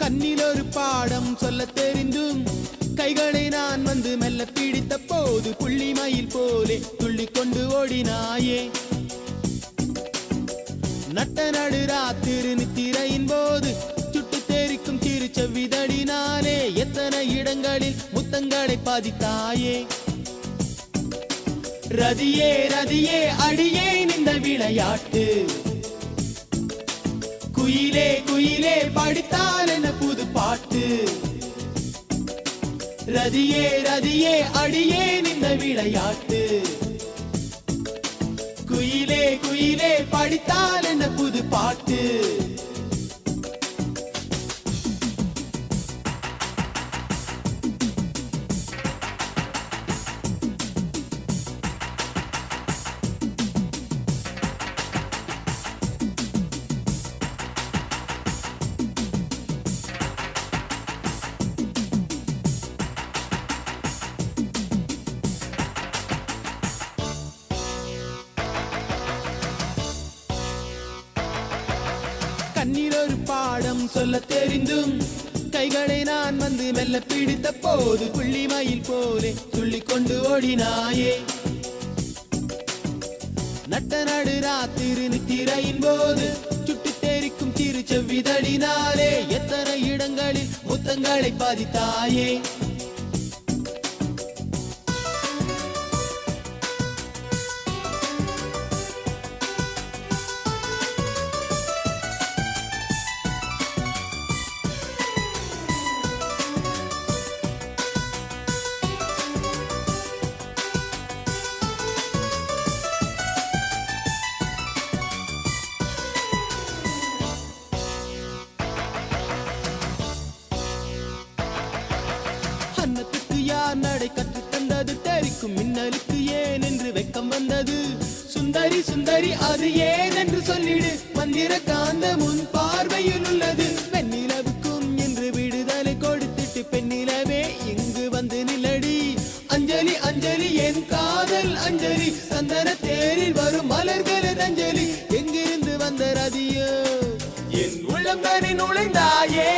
Speaker 3: கண்ணில் ஒரு பாடம் சொல்ல தெரிந்தும் கைகளை நான் வந்து மெல்ல பிடித்த போது புள்ளிமயில் போலே துள்ளி கொண்டு ஓடினாயே. நட்ட நடு ராத்திரி நித்திரையின் போது சுட்டு தெரிக்கும் திருச்செவ்விதடினாலே எத்தனை இடங்களில் முத்தங்களை பாதித்தாயே. ரதியே ரதியே அடியே இந்த விளையாட்டு, குயிலே குயிலே படித்தால் என்ன புது பாட்டு. ரதியே ரதியே அடியே நின்ற விளையாட்டு, குயிலே குயிலே படித்தால் என்ன புது பாட்டு. கண்ணீர் ஒரு பாடம் சொல்ல தெரிந்தும் கைகளை நான் வந்து மெல்ல பிடித்த போது புள்ளிமயில் போலே துள்ளி கொண்டு ஓடினாயே. நட்ட நடு ராத்திரி நித்திரையின் போது சுட்டு தெரிக்கும் திருச்செவ்விதடினாலே எத்தனை இடங்களில் முத்தங்களை பாதித்தாயே. அன்னத்துக்கு யார் நடை கற்று தந்தது, தெரிக்கும் மின்னலுக்கு ஏன் என்று வெக்கம் வந்தது. சுந்தரி சுந்தரி அது ஏன் என்று சொல்லிடு, மந்திர காந்த முன் பார்வையில் உள்ளது. பெண்ணிலவுக்கும் என்று விடுதலை கொடுத்துட்டு பெண்ணிலவே இங்கு வந்து நிலடி. அஞ்சலி அஞ்சலி என் காதல் அஞ்சலி, சந்தன தேரில் வரும் மலர்களது அஞ்சலி. எங்கிருந்து வந்த ரதியோ என் உள்ளம் தானே நுழைந்தாயே.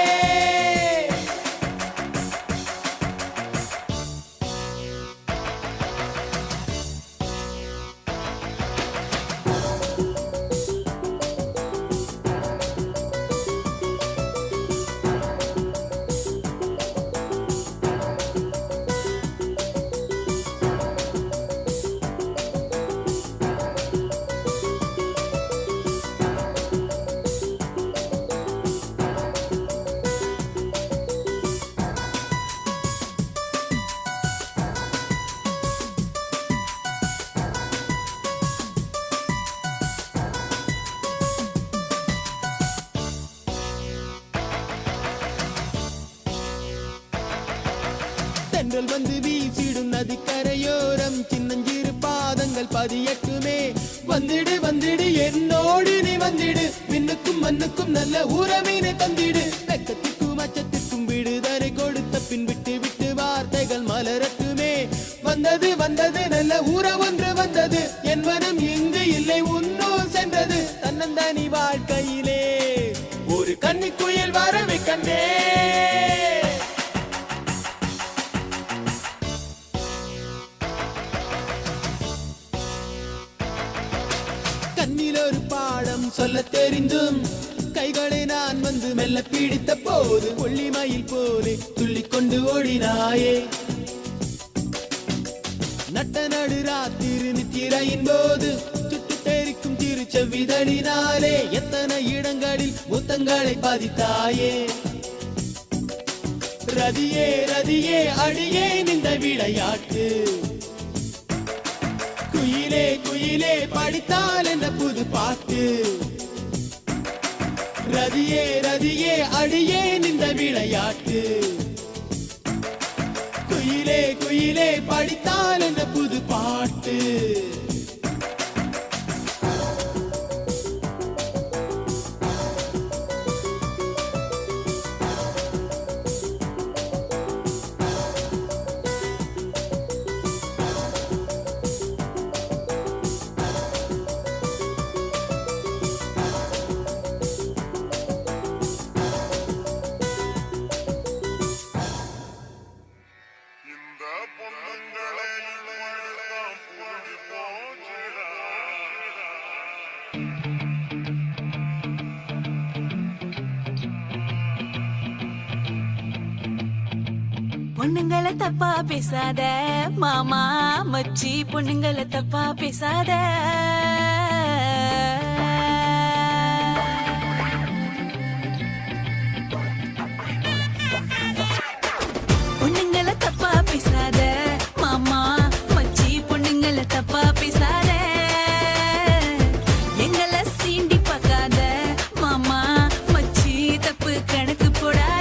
Speaker 3: தென்றல் வந்து வீசிடும் நதிக்கரையோரம் சின்னஞ்சிறு பாதங்கள் பதியட்டுமே. வந்திடு வந்திடு என்னோடு நீ வந்திடு, விண்ணுக்கும் மண்ணுக்கும் நல்ல உறவினை தந்திடு. வெக்கத்திற்கும் அச்சத்திற்கும் விடுதலை கொடுத்த பின் விட்டு விட்டு வார்த்தைகள் மலரட்டுமே. வந்தது வந்தது நல்ல உறவொன்று வந்தது, என் மனம் இங்கு இல்லை உன்னோ சென்றது. தன்னந்தனி வாழ்க்கையிலே ஒரு கன்னிக்குயில் வரவை கண்டே. கண்ணில் ஒரு பாடம் சொல்ல தெரிந்தும் கைகளை நான் வந்து மெல்ல பிடித்த போது கொல்லிமயில் போலே துள்ளிக்கொண்டு ஓடினாயே. நட்ட நடு ராத்திரி நித்திரையின் போது சுட்டு தெரிக்கும் திருச்செவ்விதழினாலே எத்தனை இடங்களில் முத்தங்களை பதித்தாயே. ரதியே ரதியே அடியே நின்ற விளையாட்டு, குயிலே குயிலே படித்தால் என்ற புது பாட்டு. ரதியே ரதியே அடியே நின்ற விளையாட்டு, குயிலே குயிலே படித்தால் என்ற புது பாட்டு.
Speaker 7: பொண்ணுங்களை தப்பா பேசாத மாமா மச்சி, பொண்ணுங்களை தப்பா பேசாத. பொண்ணுங்களை தப்பா பேசாத மாமா மச்சி, பொண்ணுங்களை தப்பா பேசாத. எங்களை சீண்டி பார்க்காத மாமா மச்சி, தப்பு கணக்கு போடாத.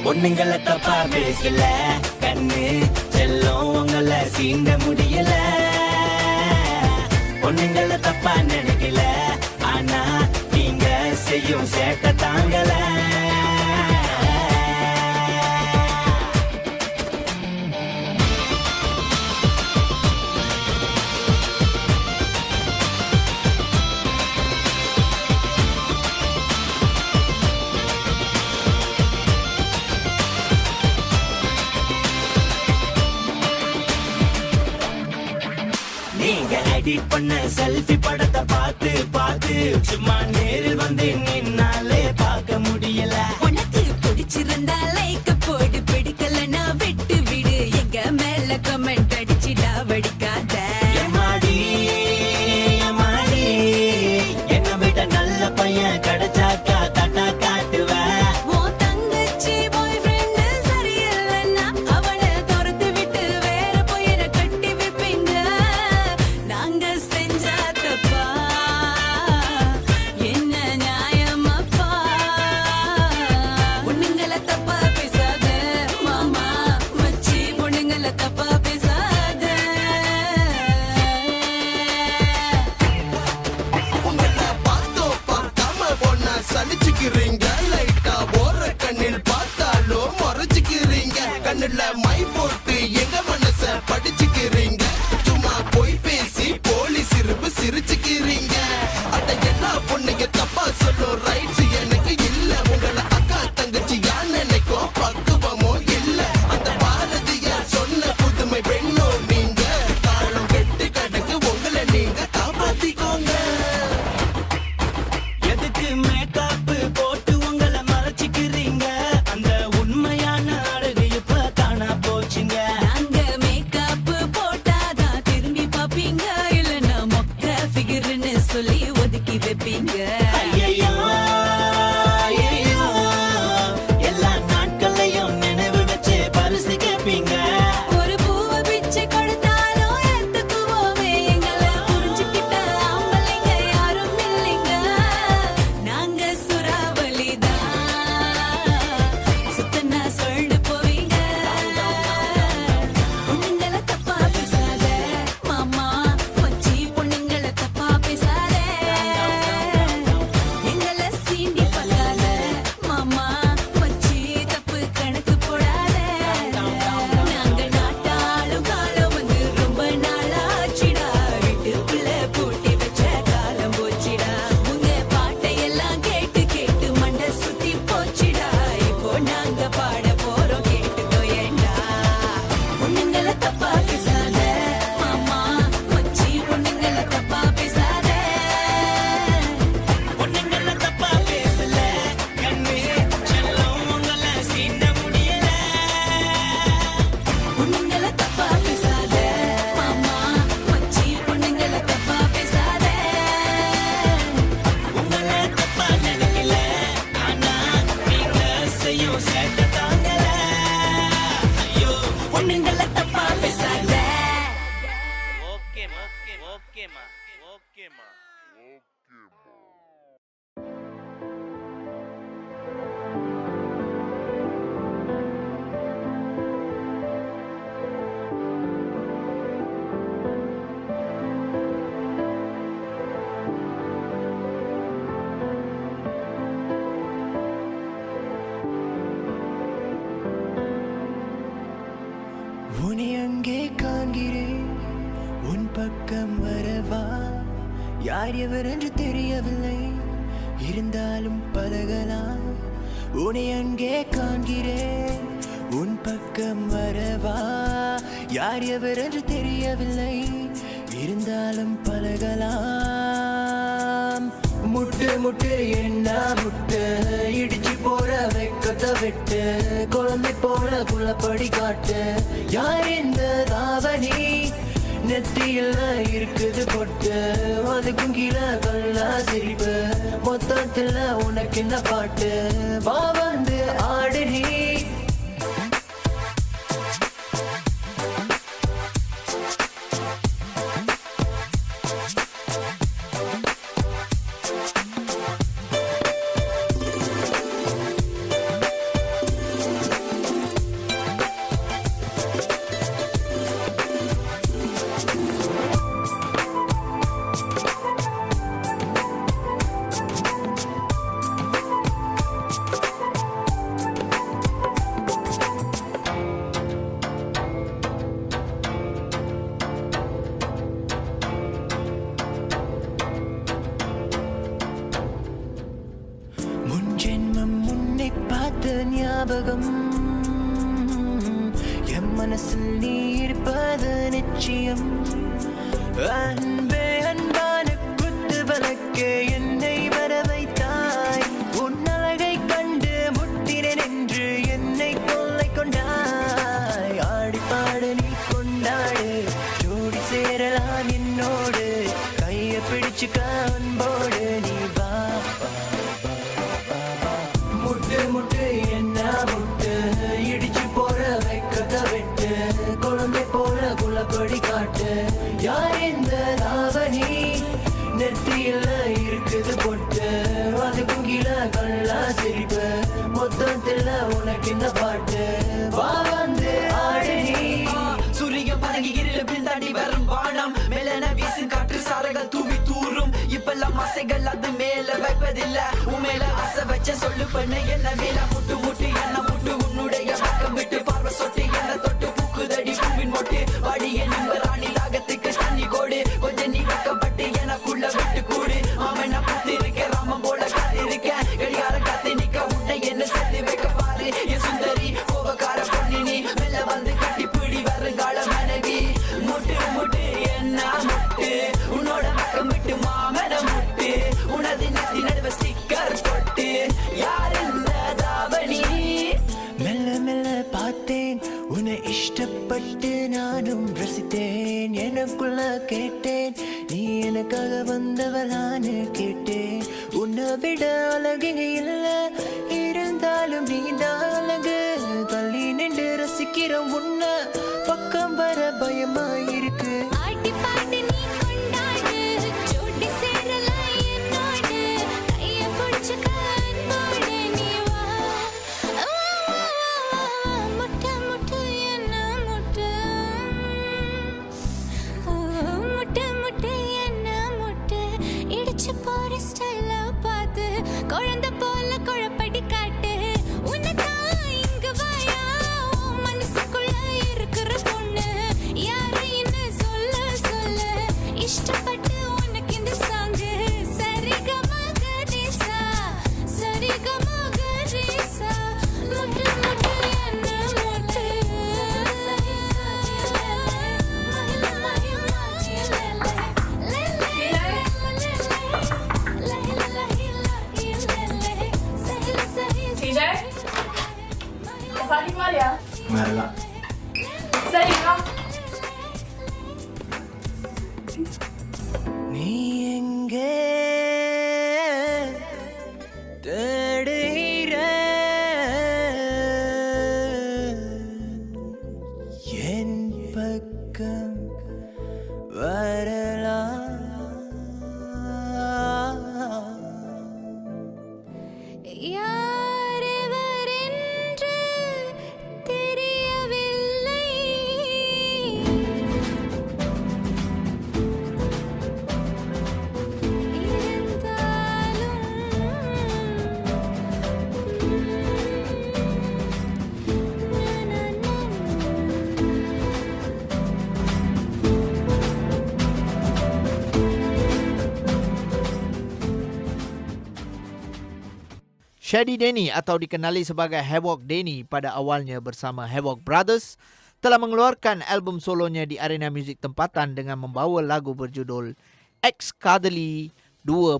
Speaker 10: பொண்ணுங்களை தப்பா பேசல கண்ணு செல்லம் உங்களை சீண்ட முடியல. பொண்ணுங்களை தப்பா நினைக்கல, ஆனா நீங்க செய்யும் சேட்ட தாங்கல. நீங்க எடிட் பண்ண செல்ஃபி படத்தை பார்த்து பார்த்து சும்மா நேரில் வந்து நின்னாலே பார்க்க முடியல.
Speaker 7: உனக்கு பிடிச்சிருந்தா லைக் போடு, பிடிக்கலன்னா விட்டு விடு. எங்க மேல கமெண்ட் அடிச்சிடா வடிக்காத.
Speaker 10: எம்மாடி எம்மாடி, என்ன விட நல்ல பையன் கிடைச்சாக்கா தட்டா காட்டுவேன்.
Speaker 7: உன் தங்கச்சி பாய் ஃப்ரெண்ட் சரியில்லைன்னா அவளை துரத்து விட்டு வேற போயிட கட்டி வைப்பீங்க. நாங்க செஞ்சா தப்பா என்ன நியாயமாப்பா? பொண்ணுங்களை தப்பா பேசாத மாமா மச்சி, பொண்ணுங்களை தப்பா பேசாத.
Speaker 5: உங்களை பார்த்தோ பார்க்காம போனா சலிச்சுக்கிறீங்க. லைட்டா ஓர கண்ணில் பார்த்தாலும் முறைச்சுக்கிறீங்க. கண்ணுல மை போட்டு எங்க மனச படிச்சுக்கிறீங்க. சும்மா போய் பேசி போலீஸ் இருப்பு சிரிச்சுக்கிறீங்க. அட எல்லா பொண்ணுங்க தப்பா சொல்லும் ரைட்ஸ் எனக்கு இல்ல. உங்களை அக்கா தங்கச்சி யார் நினைக்கும் பக்குவமோ இல்ல. அந்த பாரதியார் சொன்ன புதுமை பெண்ணோ நீங்க. காலம் கெட்டு கிடக்கு, உங்களை நீங்க காப்பாத்திக்கோங்க.
Speaker 10: எதுக்கு மேக்கப் போட்டு உங்களை மறைச்சிக்கிறீங்க? அந்த உண்மையான அழகு இப்ப காணா போச்சுங்க.
Speaker 7: நாங்க
Speaker 10: பொண்ணுங்களை தப்பா பேசாத.
Speaker 3: உன்னை அங்கே காண்கிறேன், உன் பக்கம் வரவா? யார் எவர் என்று தெரியவில்லை, இருந்தாலும் பழகலாம். உன்னை அங்கே காண்கிறேன், உன் பக்கம் வரவா? யார் எவர் என்று தெரியவில்லை, இருந்தாலும் பழகலாம். முட்டு முட்டு என்ன முட்டு, இடிச்சு போற வெக்கத்தை விட்டு, குழந்தை போல குளப்படி காட்டு. யார் இந்த தாவணி நெத்தியில் இருக்குது பொட்டு, அதுக்கும் கீழே கல்லா சிரிப்பு, மொத்தத்துல உனக்கு என்ன பாட்டு? வா வந்து ஆடு நீ. ஞாபகம் என் மனசில் நீ இருப்பது நிச்சயம். அன்பே அன்பான குத்து வழக்கே என்னை வர வைத்தாய், உன் அழகை கண்டு முட்டினேன் என்று என்னை கொள்ளை கொண்டாய். ஆடிப்பாடு நீ கொண்டாடு, ஜோடி சேரலாம் என்னோடு, கையை பிடிச்சுக்க அன்போடு நீ வா. முட்டு முட்டு என்ன முட்டு, இடிச்சு போற வெக்கத்தை விட்டு, குழந்தை போல குளப்படி காட்டு. யார் இந்த தாவணி நெத்தியில் இருக்குது பொட்டு, அதுக்கும் கீழே கல்லா சிரிப்பு, மொத்தத்துல உனக்கு என்ன பாட்டு? வா வந்து ஆடு நீ.
Speaker 10: சூரியன் பதங்கி இருள பின்தாண்டி வரும் வானம், மேலன வீசும் காற்று சாரங்கள் தூவி தூரும். இப்பெல்லாம் ஆசைகள் அது மேல வைப்பதில்ல, உன் மேல ஆசை வச்ச சொல்லு பண்ண என்ன மேல முட்டு முட்டு என்ன முட்டு, உன்னுடைய பக்கம் விட்டு பார்வை சொட்டு என்ன தொட்டு பூக்குதடி பூவின் மொட்டு. வாடிய நிம்ப ராணி ராகத்துக்கு தண்ணி கோடு, கொஞ்சம் நீ பக்கப்பட்டு எனக்குள்ள விட்டு கூடு. மாமன் நான் புத்து இருக்க ராமன் போல காத்திருக்க, கடிகார காத்து நிக்க உன்னை என்ன சேர்த்து வைக்க பாரு. என் சுந்தரி கோபக்கார பொண்ணு நீ, மெல்ல வந்து கட்டி பிடி வருங்கால மனைவி. முட்டு முட்டு என்ன முட்டு, உன்னோட பக்கம் விட்டு மாமன முட்டு, உனது நெத்தி நடுவ ஸ்டிக்கர் போட்டு. யார் இந்த தாவணி?
Speaker 3: மெல்ல மெல்ல பார்த்தேன் உன்னை இஷ்டப்பட்டு நானும் ரசித்தேன், எனக்குள்ள கேட்டேன் நீ எனக்காக வந்தவளான்னு கேட்டேன். உன்னை விட அழகிங்க இல்ல, இருந்தாலும் நீ தான் அழகு. தள்ளி நின்று ரசிக்கிற உன்னை பக்கம் வர பயமா இருக்கு.
Speaker 8: ஆட்டி பாட்டு நீ கொண்டாடு, ஜோடி சேரலாம் என்னோடு, கையை பிடிச்சுக்க அன்போடு நீ வா. முட்டை முட்டை என்ன முட்டை, முட்டை முட்டை என்ன முட்டை, இடிச்சு போற ஸ்டைல பார்த்து குழந்தை போல குழப்படி காட்டு. உன்னதான் இங்க வாயா, உன் மனசுக்குள்ள இருக்கிற பொண்ணு யாரைன்னு சொல்ல சொல்ல, இஷ்டப்பட்டு உனக்கு இந்த சாங்கு. சரிகமகரிசா சரிகமகரிசா, முட்டு முட்டு என்ன முட்டு,
Speaker 3: நீ எங்கே தேடுகிற,
Speaker 4: Shady Denny atau dikenali sebagai Havoc Denny pada awalnya bersama Havoc Brothers telah mengeluarkan album solonya di arena muzik tempatan dengan membawa lagu berjudul Ex Cuddly 2.0.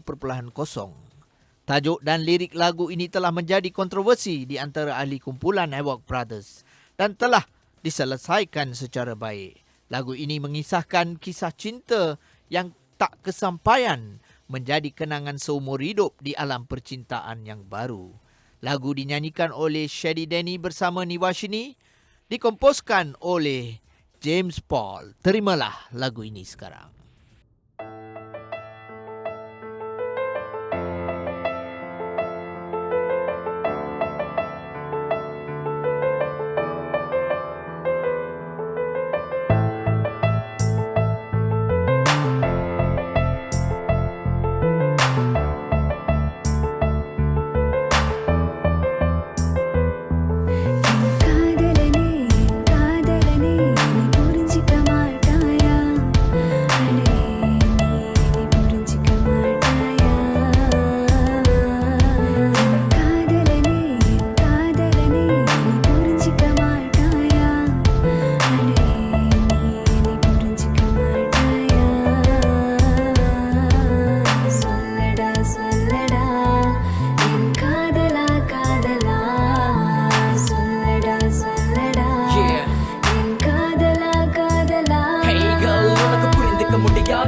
Speaker 4: Tajuk dan lirik lagu ini telah menjadi kontroversi di antara ahli kumpulan Havoc Brothers dan telah diselesaikan secara baik. Lagu ini mengisahkan kisah cinta yang tak kesampaian menjadi kenangan seumur hidup di alam percintaan yang baru. Lagu dinyanyikan oleh Shady Denny bersama Niwashini, dikomposkan oleh James Paul. Terimalah lagu ini sekarang.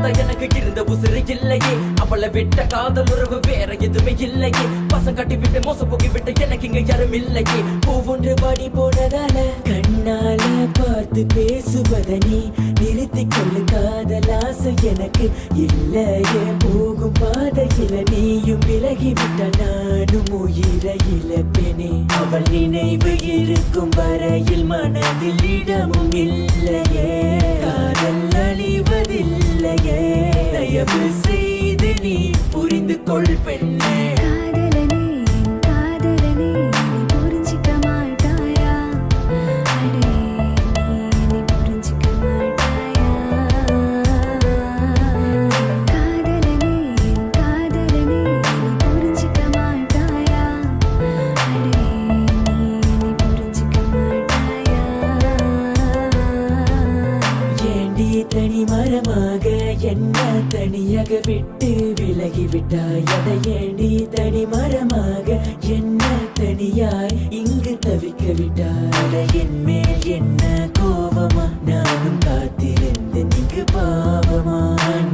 Speaker 10: எனக்கு இருந்த உசிறு இல்லையே, அவளை விட்ட காதல் உறவு வேற எதுவுமே இல்லையே, பசம் கட்டி விட்டு மோசம் போகி விட்டு எனக்கு இங்க யாரும் இல்லையே, ஒவ்வொன்று வாடி போனதால கண்ணால பார்த்து பேசுவத நீ நிறுத்திக் கொள்ளு, காதல் ஆசை எனக்கு இல்லையே, போகும் பாதையில நீயும் விலகி விட்டால் நானும் உயிரை இழப்பேனே, அவள் நினைவு இருக்கும் வரையில் மனதில் இடமும் இல்லையே, காதல் அழிவதில்லையே, தயவு செய்து நீ புரிந்து கொள் பெண்ணே. என்ன தனியாக விட்டு விலகி விட்டாய், அதை ஏண்டி தனி மரமாக என்ன தனியாய் இங்கு தவிக்க விட்டாய், அதை என் மேல் என்ன கோபமா, நானும் காத்திருந்து நீங்க பாவமா,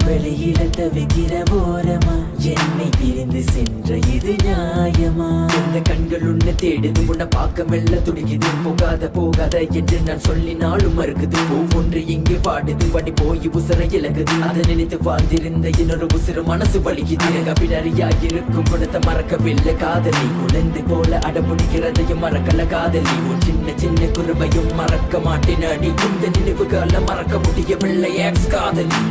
Speaker 10: வெளியில தவிக்கிற போரமா, என்னை பிரிந்து சென்ற இது நியாயமா, இந்த கண்கள் உன்னை தேடுது, உன்னை பார்க்க மெல்ல துடிக்குது, போகாத போகாத என்று நான் சொல்லினாலும் மறுக்குது, ஒவ்வொன்று இங்கு வாடுது, வடி போய் உசர இலகுது, அதை நினைத்து வாழ்ந்திருந்த இன்னொரு உசிறு மனசு வலிக்குது, கபினரியா இருக்கும் குணத்தை மறக்கவில்லை காதலி, குழந்தை போல அடமுடிக்கிறதையும் மறக்கல காதலி, உன் சின்ன சின்ன குருமையும் மறக்க மாட்டேன் அடி, இந்த நினைவுகளை மறக்க முடியவில்லை எக்ஸ் காதலி.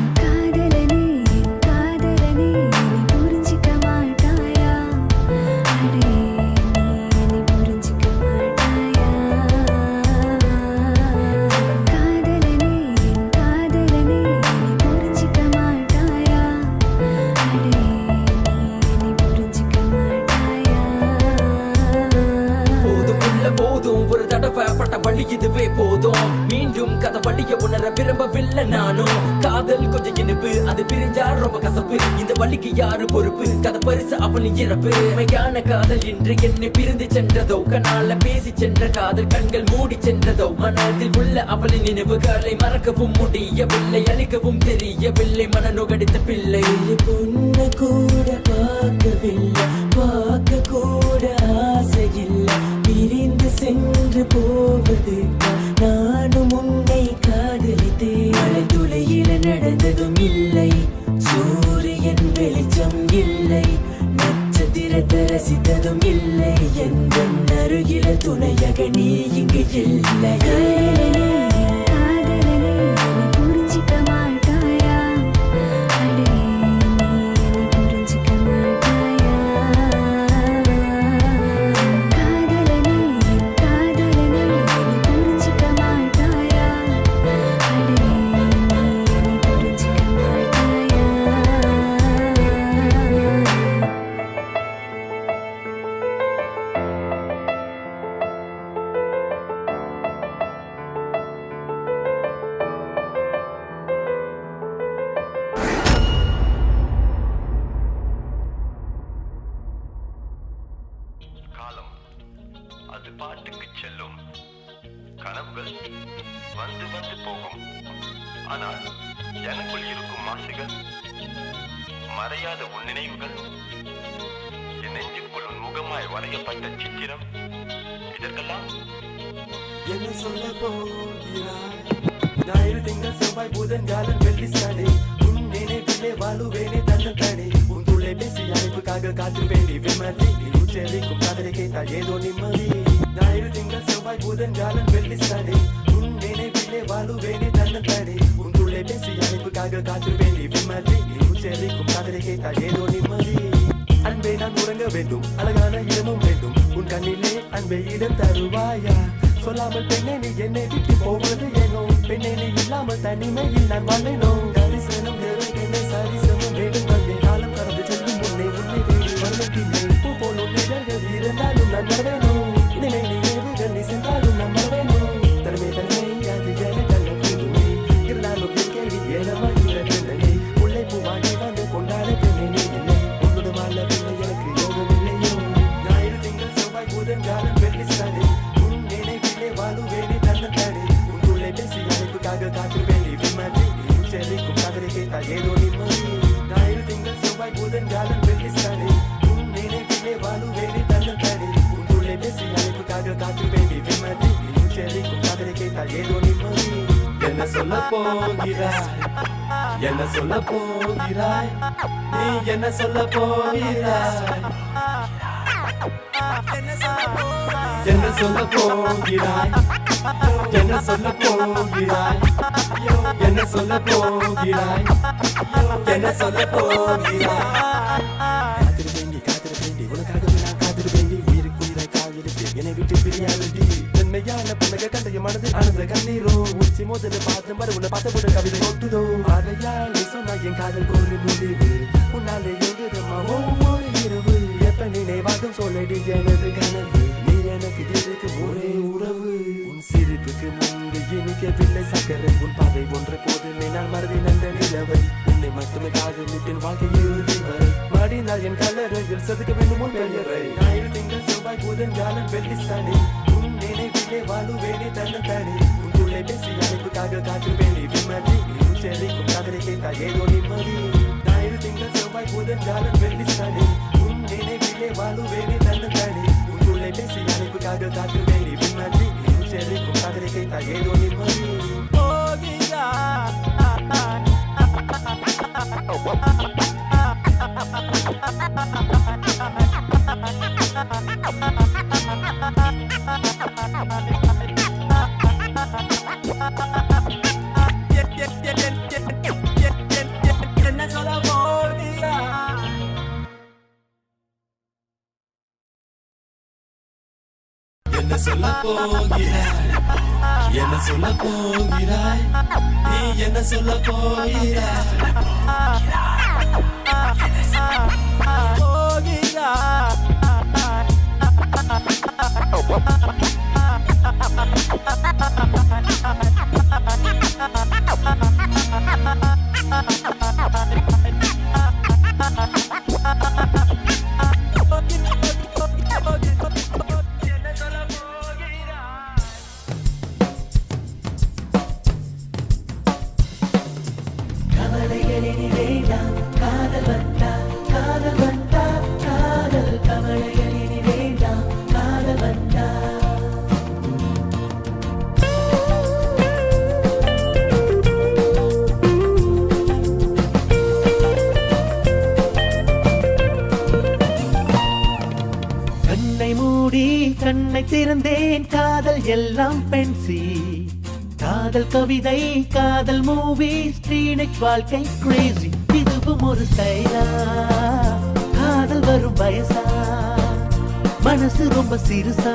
Speaker 10: இதுவே போதும், மீண்டும் கதை வழிய உணர விரும்பவில்லை நானும், காதல் கொஞ்சம் இனிப்பு, அது பிரிஞ்சா ரொம்ப கசப்பு, இந்த வழிக்கு யாரு பொறுப்பு, கதை பரிசு அவளின் இறப்பு, மெய்யான காதல் இன்று என்னை பிரிந்து சென்றதோ, கண்ணால பேசி சென்ற காதல் கண்கள் மூடி சென்றதோ, மனதில் உள்ள அவளின் நினைவுகளை மறக்கவும் முடியவில்லை, அழிக்கவும் தெரியவில்லை, மனநுகடித்த பிள்ளை, பொண்ணு கூட பார்க்கவில்லை, பார்க்க கூட ஆசையில்லை, பிரிந்து சென்று போவது நானும் உன்னை காதலித்தேன், மழை துளையில நடந்ததும் இல்லை, சூரியன் வெளிச்சம் இல்லை, நட்சத்திரத்தை ரசித்ததும் இல்லை, எந்த அருகில துணையாக நீ இங்கு இல்லை.
Speaker 11: கனவுகள் வந்து வந்து போகும். ஆனால் எனக்குள் இருக்கும் ஆசைகள், மறையாத உன் நினைவுகள், என் நெஞ்சுக்குள் உன் முகமாய் வரையப்பட்ட சித்திரம், இதற்கெல்லாம்
Speaker 6: என்ன சொல்ல போகிறாய்? ஞாயிறு திங்கள் செவ்வாய் புதன் வியாழன் வெள்ளி சனி உன் நினைவிலே வாழுவேனே தன்னந்தனி. உன் தொலைபேசி அழைப்புக்காக காத்திருப்பேனே விமதி. நீ உச்சரிக்கும் காதலை கேட்டால் ஏதோ நிம்மதி. ஞாயிறு திங்கள் செவ்வாய் புதன் வியாழன் வெள்ளி சனி உன் நினைவிலே வாழுவேனே தன்னந்தனி. உன் தொலைபேசி அழைப்புக்காக காத்திருப்பேனே விமதி. நீ உச்சரிக்கும் காதலை கேட்டால் ஏதோ நிம்மதி. அன்பே நான் உறங்க வேண்டும், அழகான இடமும் வேண்டும். உன் கண்ணிலே அன்பே இடம் தருவாயா? சொல்லாமல் பெண்ணே நீ என்னை விட்டு போவது ஏனோ? பெண்ணே நீ இல்லாமல் தனிமையில் நான் வாழ்வேனோ? தரிசனம் என்னை சரிசமம் வேண்டும் வந்தே. காலம் கடந்து செல்லும் முன்னே உன்னை தேடி வருவதில்லை. பூ போல் உன் நிழல்கள் இருந்தாலும் நான் வரவேனோ? இனிமே நீ ஏவுகள் நீ சென்றாலும் நான் வரவேனோ? தனிமை அது எனக்கல்ல தூய்மை. இருந்தாலும் என் கேள்வி ஏனமா இந்த பெண்ணை உள்ளே பூவாடி வந்து கொண்டாட பெண்ணே நீ இல்லை. உன்னோட மால பெண்ணை எனக்கு யோகம் இல்லையோ? ஞாயிறு திங்கள் செவ்வாய் புதன் வியாழன் வெள்ளி சனி வாழுவேனே தன்னந்தனி. உன் தொலைபேசி அழைப்புக்காக காத்திருப்பேனே விமதி. நீ உச்சரிக்கும் காதலை கேட்டால் ஏதோ நிம்மதி. ஞாயிறு திங்கள் செவ்வாய் புதன் வியாழன் வெள்ளி சனி உன் நினைவிலே வாழுவேனே தன்னந்தனி. உன் தொலைபேசி அழைப்புக்காக காத்திருப்பேனே விமதி. நீ உச்சரிக்கும் காதலை கேட்டால் ஏதோ நிம்மதி. என்ன சொல்ல போகிறாய்? என்ன சொல்ல போகிறாய்? நீ என்ன சொல்ல போகிறாய்? என்ன சொல்ல போகிறாய்? என்ன சொல்ல போகிறாய்? என்ன சொல்ல போகிறாய்? என்ன சொல்ல போகிறாய்? காத்திருப்பேண்டி உனக்காக நான் காத்திருப்பேண்டி. உயிருக்கு உயிராய் காவிருக்கு என்னை விட்டு பிரியாதடி. மென்மையான புன்னகை கண்டைய மனது ஆனந்த கண்ணீரோ. உச்சி முதல்ல பார்த்து மறு உன்னை பார்த்த கவிதை ஒட்டுதோ. ஆகையால் நீ சொன்ன என் காதல் ஒரு முடிவு. உன்னாலே எங்குதம்மா ஒவ்வொரு இரவு. எப்ப நினைவாகும் சொல்லடி எனது கனவு. நீ எனக்கு இருக்கும் ஒரே உறவு. உன் சிரிப்புக்கு முன்பு இனிக்கவில்லை சக்கரை. உன் பாதை ஒன்று போதுமே நான் மறதி நந்த நிலவை. உன்னை மட்டுமே காதலித்தேன் வாழ்க்கை இறுதி வரை. மடிந்தால் என் கல்லறையில் செதுக்க வேண்டும் உன் பெயரை. ஞாயிறு திங்கள் செவ்வாய் புதன் வியாழன் வெள்ளி சனி உன் நினைவிலே வாழுவேனே தன்னந்தனி. உன் தொலைபேசி அழைப்புக்காக காத்திருப்பேனே விமதி. நீ உச்சரிக்கும் காதலை கேட்டால் ஏதோ நிம்மதி. ஞாயிறு திங்கள் செவ்வாய் புதன் வியாழன் வெள்ளி சனி உன் நினைவிலே வாழுவேனே தன்னந்தனி. உன் தொலைபேசி அழைப்புக்காக காத்திருப்பேனே விமதி. நீ உச்சரிக்கும் காதலை கேட்டால் ஏதோ நிம்மதி. என்ன சொல்ல போகிறாய்? என்ன சொல்ல போகிறாய்? என்ன சொல்ல போகிறாய்? நீ என்ன சொல்ல போகிறாய்?
Speaker 12: கண்ணை திறந்தேன் காதல் எல்லாம் பென்சி. காதல் கவிதை காதல் மூவி ஸ்ரீனிக் வாழ்க்கை கிரேசி. இதுவும் ஒரு ஸ்டைலா? காதல் வரும் வயசா? மனசு ரொம்ப சிறுசா?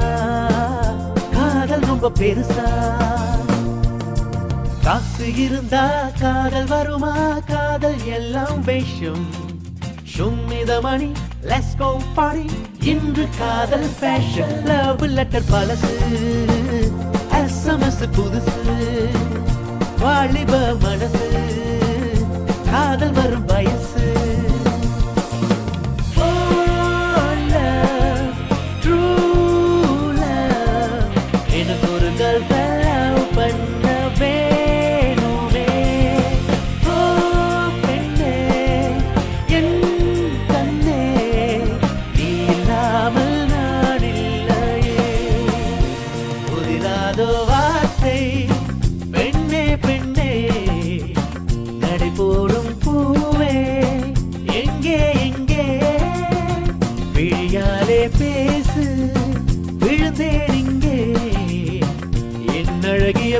Speaker 12: காதல் ரொம்ப பெருசா? காசு இருந்தா காதல் வருமா? காதல் எல்லாம் வேஷம். Show me the money, let's go party. இன்று காதல் ஃபேஷன். லவ் லெட்டர் பழசு, SMS புதுசு. வாலிப மனசு, காதல் வரும் வயசு. Oh love, true love. எனக்கு ஒரு girlfriend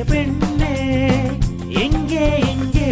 Speaker 12: பெண்ணே எங்கே எங்கே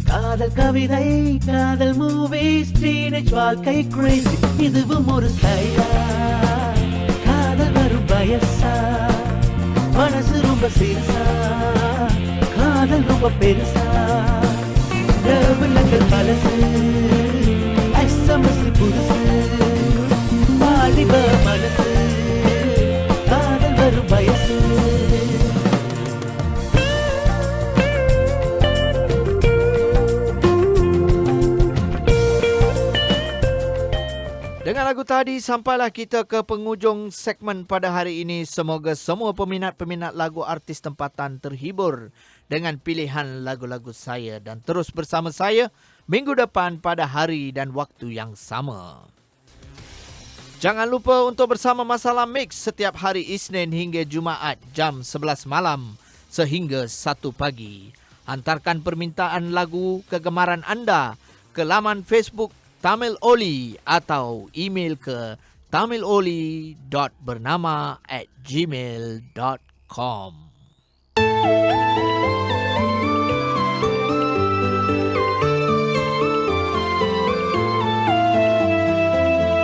Speaker 12: காதல் கவிதை காதல் மூவிஸ் டீனேஜ் வாழ்க்கை கிரேசி இதுவும் ஒரு ஸ்டைலா காதல் வரும் வயசா மனசு ரொம்ப சீரியஸா காதல் ரொம்ப பெருசா உள்ளங்கள் பழசு SMS புதுசு வாலிப மனசு காதல் வரும் வயசு
Speaker 4: Dengan lagu tadi, sampailah kita ke penghujung segmen pada hari ini. Semoga semua peminat-peminat lagu artis tempatan terhibur dengan pilihan lagu-lagu saya. Dan terus bersama saya minggu depan pada hari dan waktu yang sama. Jangan lupa untuk bersama Masalah Mix setiap hari Isnin hingga Jumaat jam 11 malam sehingga 1 pagi. Hantarkan permintaan lagu kegemaran anda ke laman Facebook Tamil Oli atau email ke tamiloli.bernama@gmail.com.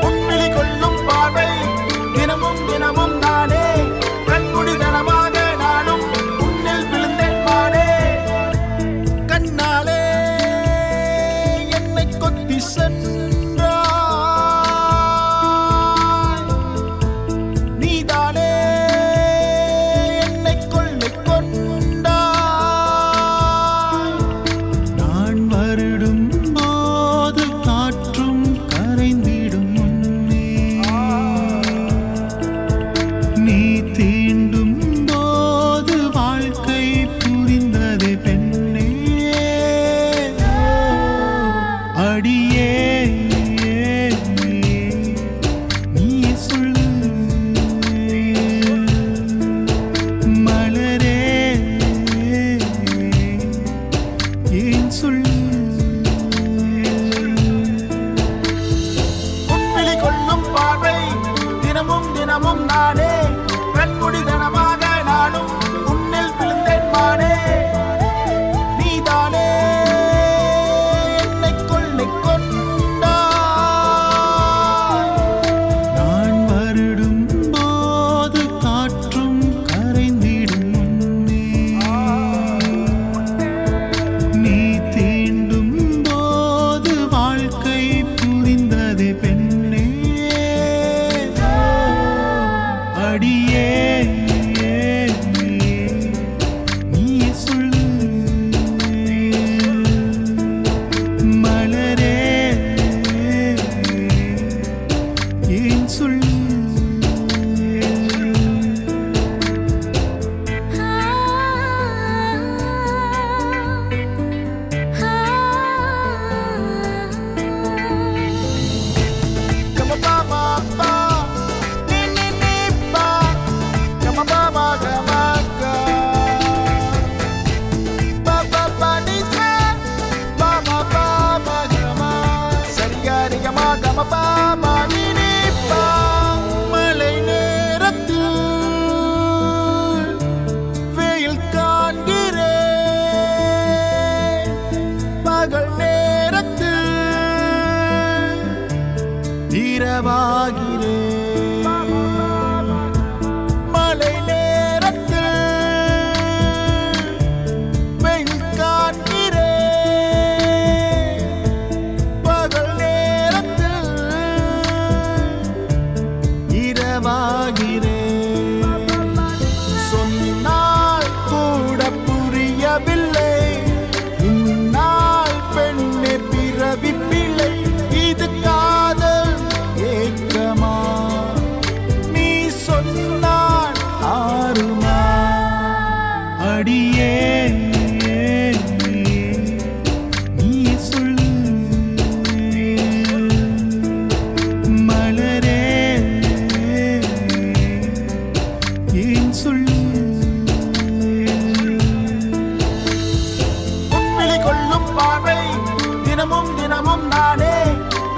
Speaker 3: உன்னிலை கொள்ளும் பார்வை தினமும் தினமும் தானே கண்முடிதனமாக நானும் உன்னில் விழுந்தேன் மானே கண்ணாலே என்னை கொத்தி இரவாகிறேன். மழை நேரத்தில் பெண் காண்கிறேன். பகல் நேரத்தில் இரவாகிறேன். சொன்னால் கூட புரியவில்லை உன்னால் பெண்ணே பிறவி பிள்ளை. இது காதல் ஏக்கமா நீ சொன்னால் ஆறுமா? அடியே நீ சொல்லு மலரே ஏன் சொல்லு? உன்விழி கொள்ளும் பார்வை தினமும் தினமும் நானே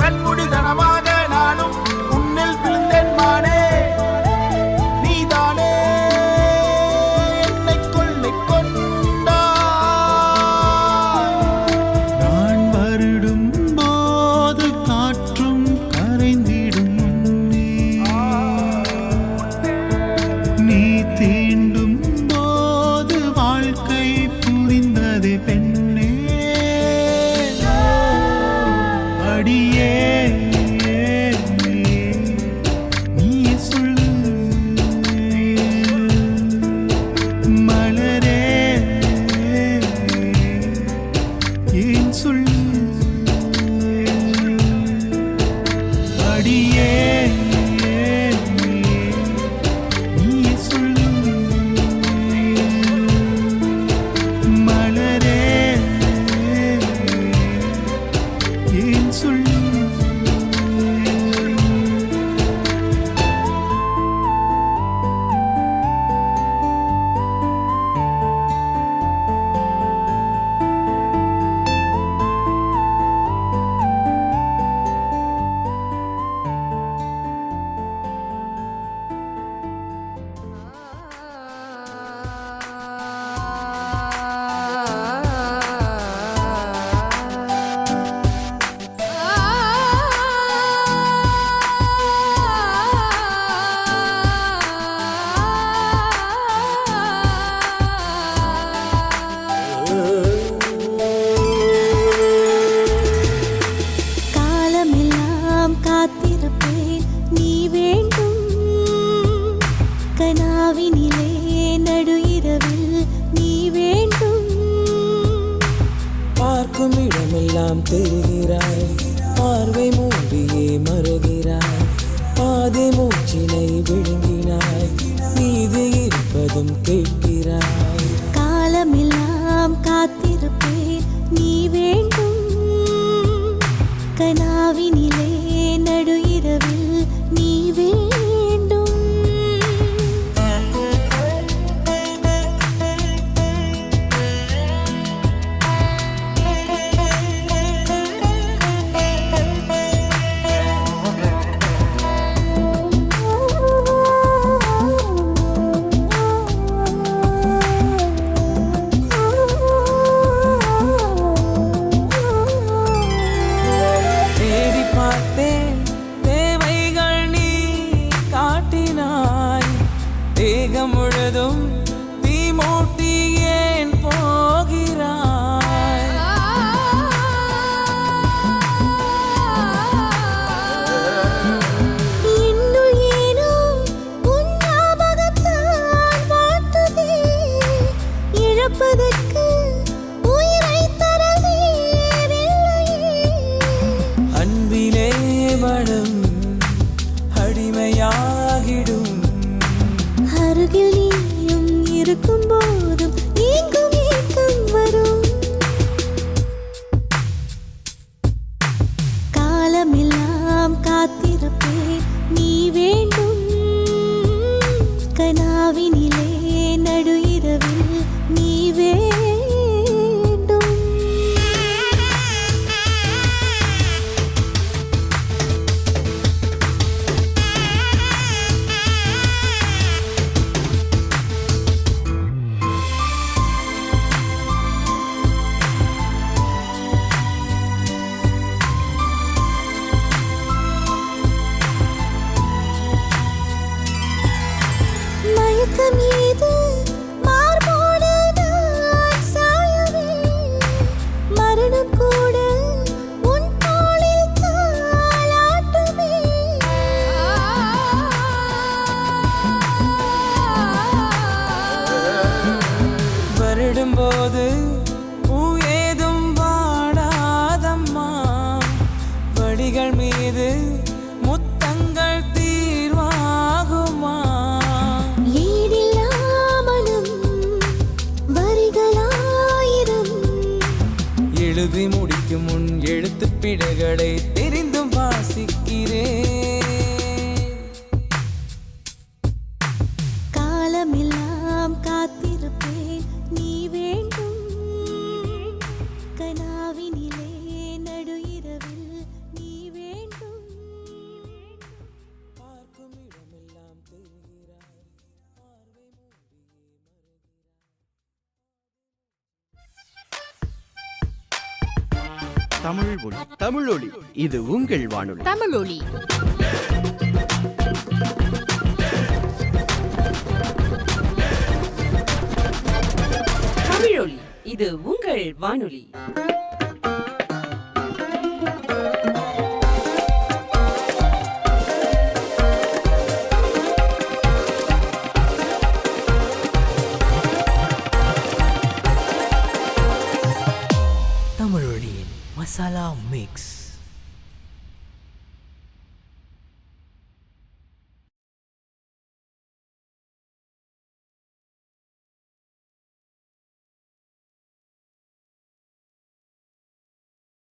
Speaker 3: கண்முடிதனமாக நானும் உன்னில் விழுந்தேன் மானே. நீதானே என்னை கொள்ளை கொண்டாய். நான் வருடும் போது காற்றும் கரைந்திடும் முன்னே நீ தீண்டும் போது வாழ்க்கை புரிந்ததே பெண்ணே. அடியே நீ சொல்லு மலரே ஏன் சொல்லு? அடியே நீ சொல்லு மலரே ஏன் சொல்லு?
Speaker 8: காலமெல்லாம் காத்திருப்பேன் நீ வேண்டும் கனாவினிலே நடு இரவில் நீ வேண்டும்.
Speaker 10: பார்க்கும் இடமெல்லாம் தெரிகிறாய், பார்வை மூடியே மறுகிறாய், பாதை மூச்சினை விழுங்கினாய், மீது இருப்பதும் கேட்கிறாய்.
Speaker 8: காலமெல்லாம் காத்திருப்பேன் நீ வேண்டும் கனாவினிலே நடு இரவில் நீ வேண்டும்.
Speaker 10: தேடி பார்த்தேன் தேவைகள் நீ காட்டினாய், தேகம் முழுதும் தீ மூட்டி ஏன் போகிறாய்?
Speaker 8: இன்னுள் ஏனோ உன் ஞாபகத்தான் வாட்டுதே. இழப்பதற்கு உயிரை தர வேறில்லையே.
Speaker 10: அன்பிலே மனம் அடிமையாகிடும்,
Speaker 8: அருகில் நீயும் மயக்கம் ஏது மார்போடு நான் சாயவே மரணம் கூட உன் தோளில் தாலாட்டுமே
Speaker 10: வருடும்போது பூ ஏதும் வாடாதம்மா படிகள் மீது முத்தங்கள் தீர்வாகுமா
Speaker 8: ஈடில்லாமலும் வரிகளாயிரம்
Speaker 10: எழுதி முடிக்கும் முன் எழுத்து பிழைகளை தெரிந்தும் வாசிக்கிறேன்
Speaker 8: காலமெல்லாம் காத்திருப்பேன் நீ வேண்டும் கனாவினிலே நடு இரவில் நீ வேண்டும்
Speaker 10: பார்க்கும் இடமெல்லாம் தெரிகிறாய் பார்வை
Speaker 1: தமிழ் ஒலி தமிழொலி இது உங்கள் வானொலி
Speaker 2: தமிழொலி தமிழொலி இது உங்கள் வானொலி.
Speaker 12: தமிழொலியின் மசாலா மிக்ஸ்.